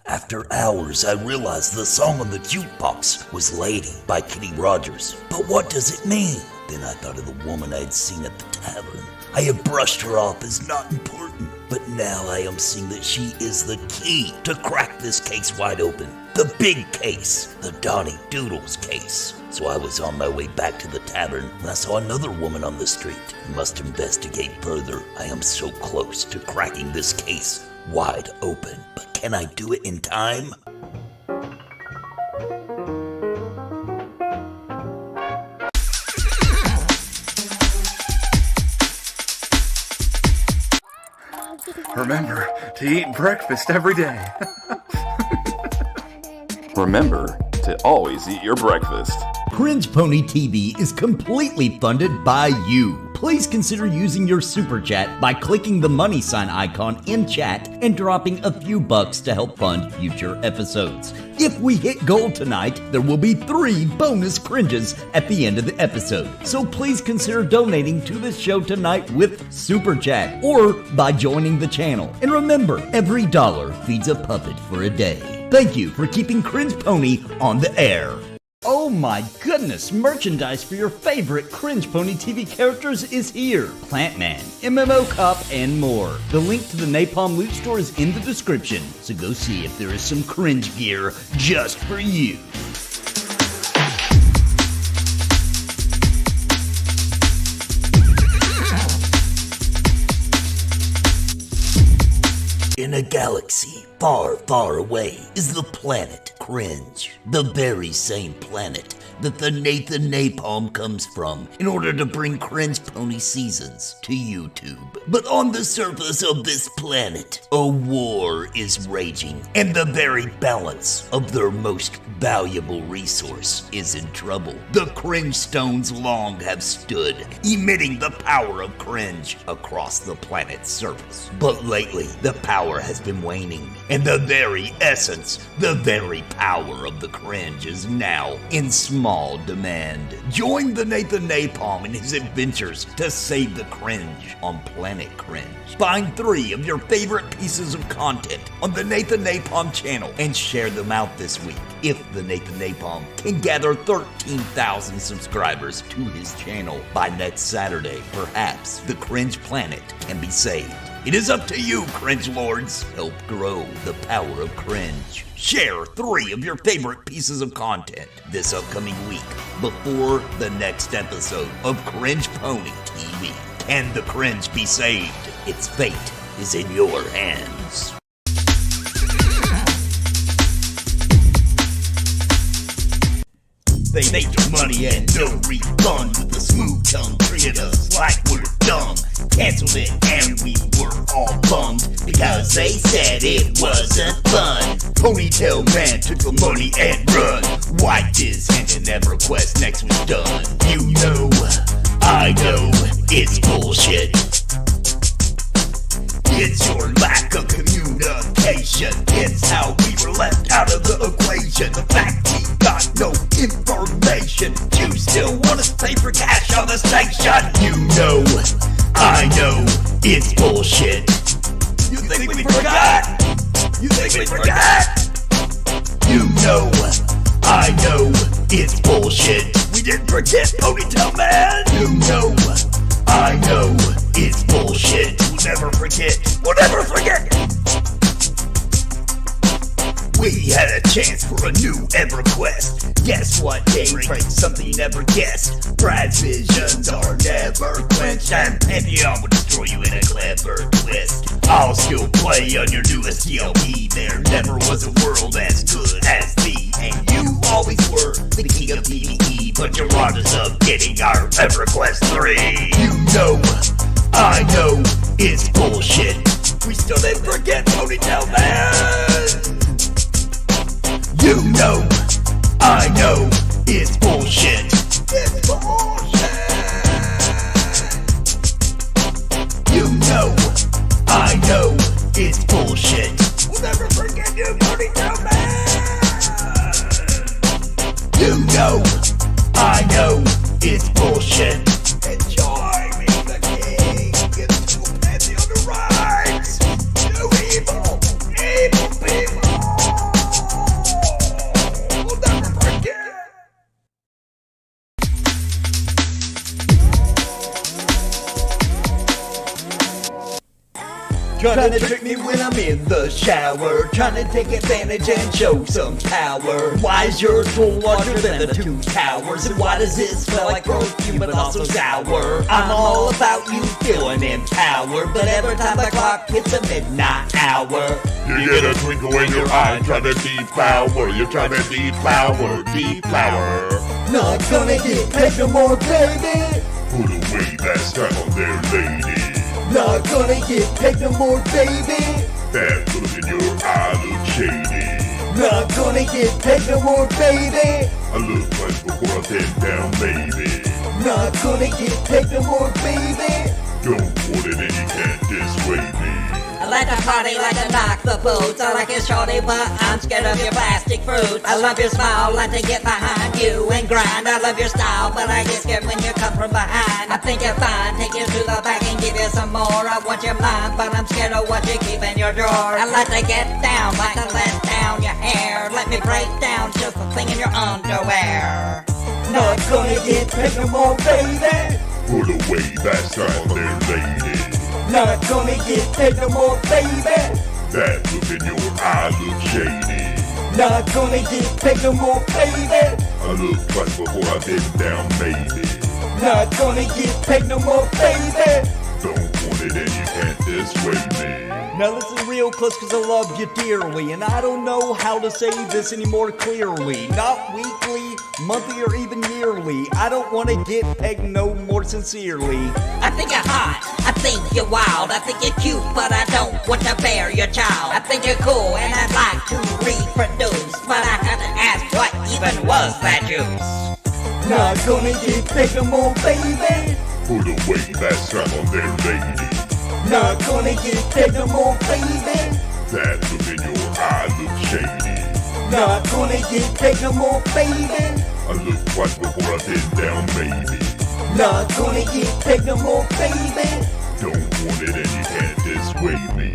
After hours, I realized the song on the jukebox was Lady by Kenny Rogers. But what does it mean? Then I thought of the woman I had seen at the tavern. I had brushed her off as not important, but now I am seeing that she is the key to crack this case wide open. The big case, the Donnie Doodles case. So I was on my way back to the tavern when I saw another woman on the street. I must investigate further. I am so close to cracking this case wide open, but can I do it in time? Remember to eat breakfast every day. Remember to always eat your breakfast. CringePony TV is completely funded by you. Please consider using your super chat by clicking the money sign icon in chat and dropping a few bucks to help fund future episodes. If we hit gold tonight, there will be 3 bonus cringes at the end of the episode. So please consider donating to the show tonight with super chat or by joining the channel. And remember, every dollar feeds a puppet for a day. Thank you for keeping CringePony on the air. Oh Oh my goodness, merchandise for your favorite CringePony TV characters is here. Plantman, MMO Cop, and more. The link to the Napalm loot store is in the description, so go see if there is some cringe gear just for you. In a galaxy far, far away is the planet Cringe. The very same planet that the Nathan NAPALM comes from in order to bring CringePony seasons to YouTube. But on the surface of this planet, a war is raging, and the very balance of their most valuable resource is in trouble. The Cringe Stones long have stood, emitting the power of cringe across the planet's surface. But lately, the power has been waning, and the very essence, the very power of the cringe is now in small demand. Join the Nathan NAPALM in his adventures to save the cringe on Planet Cringe. Find 3 of your favorite pieces of content on the Nathan NAPALM channel and share them out this week. If the Nathan NAPALM can gather 13,000 subscribers to his channel by next Saturday, perhaps the Cringe Planet can be saved. It is up to you, Cringe Lords. Help grow the power of cringe. Share 3 of your favorite pieces of content this upcoming week before the next episode of CringePony TV. Can the cringe be saved? Its fate is in your hands. They make your money and no refund with a smooth tongue, treated us like we're dumb. Canceled it and we were all bummed because they said it wasn't fun. Ponytail man took the money and run, wiped his hand in EverQuest, next was done. You know, I know, it's bullshit. It's your lack of communication. It's how we were left out of the equation. The fact we got no information. You still want us to pay for cash on the station. You know, I know, it's bullshit. You think we forgot? You think we forgot? You know, I know, it's bullshit. We didn't forget, Ponytail Man. You know, I know, it's bullshit. We'll never forget. We'll never forget. We had a chance for a new EverQuest. Guess what, game brings something you never guessed. Brad's visions are never quenched, and Pantheon will destroy you in a clever twist. I'll still play on your newest DLP. There never was a world as good as thee, and you always were the king of PvE, but you robbed us of getting our EverQuest 3. You know, I know, it's bullshit. We still didn't forget Ponytail Man. You know, I know, it's bullshit. It's bullshit. You know, I know, it's bullshit. We'll never forget you, Ponytail Man. You know, I know, it's bullshit. Enjoy being the king. Get to Pantheon Rise. You evil, evil people. Trying to trick me when I'm in the shower, trying to take advantage and show some power. Why is your pool larger than the 2 towers? And why does it smell like perfume but also sour? I'm all about you feeling empowered, but every time the clock hits the midnight hour, you get a twinkle in your eye, trying to deflower. You're trying to deflower. Not gonna get paid no more, baby. Put away that stuff on there, lady. Not gonna get paid no more, baby. That look in your eye look shady. Not gonna get paid no more, baby. I look twice before I bend down, baby. Not gonna get paid no more, baby. Don't want it and you can't dissuade me. I like to party, like to knock the boots. I like it shorty, but I'm scared of your plastic fruit. I love your smile, like to get behind you and grind. I love your style, but I get scared when you come from behind. I think you're fine, take you to the back and give you some more. I want your mind, but I'm scared of what you keep in your drawer. I like to get down, like to let down your hair. Let me break down just the thing in your underwear. gonna get paid no more, baby. Put away that strap on there, lady. Not gonna get paid no more, baby. That look in your eye look shady. Not gonna get paid no more, baby. I look twice before I bend down, maybe. Not gonna get paid no more, baby. Don't want it and you can't dissuade me. Now listen real close cause I love you dearly, and I don't know how to say this any more clearly. Not weekly, monthly, or even yearly. I don't want to get pegged no more sincerely. I think you're hot, I think you're wild, I think you're cute, but I don't want to bear your child. I think you're cool and I'd like to reproduce, but I have to ask, what even was that juice? Not gonna get paid no more, baby. Put away that strap on there, lady. Not gonna get paid no more, baby. That look in your eye look shady. Not gonna get paid no more, baby. I look twice before I bend down, maybe. Not gonna get paid no more, baby. Don't want it and you can't dissuade me.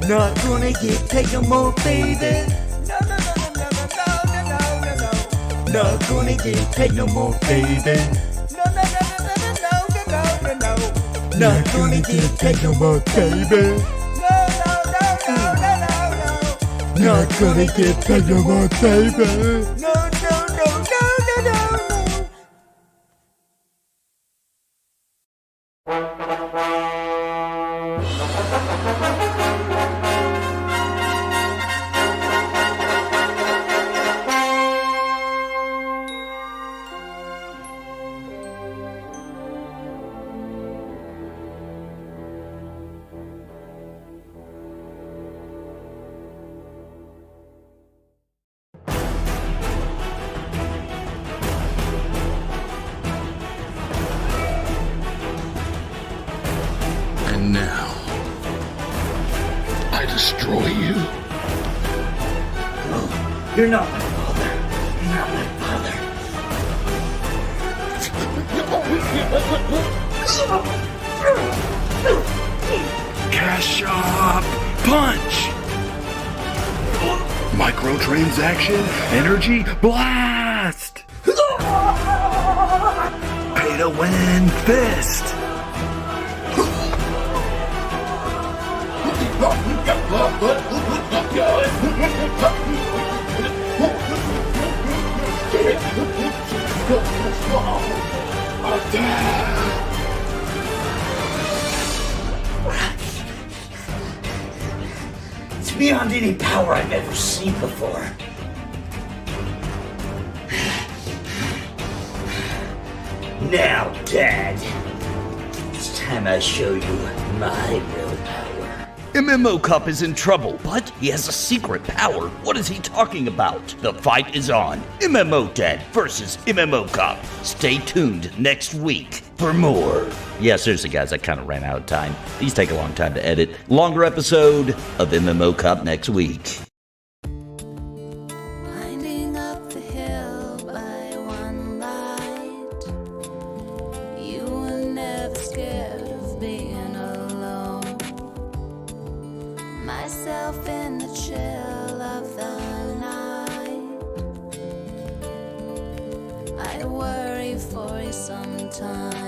Not gonna get paid no more, baby. Not gonna get paid no more, baby. Not gonna get paid no more, baby. Not gonna get paid no more, baby. And now, I destroy you. You're not my father. You're not my father. Cash up! Punch! Microtransaction, energy, blast! Pay to win, fist! It's beyond any power I've ever seen before. Now, Dad, it's time I show you my real power. MMO Cop is in trouble, but he has a secret power. What is he talking about? The fight is on. MMO Dad versus MMO Cop. Stay tuned next week for more. Yeah, seriously, guys, I kind of ran out of time. These take a long time to edit. Longer episode of MMO Cop next week. Winding up the hill by one light, you were never scared of being alone. Myself in the chill of the night, I worry for you sometimes.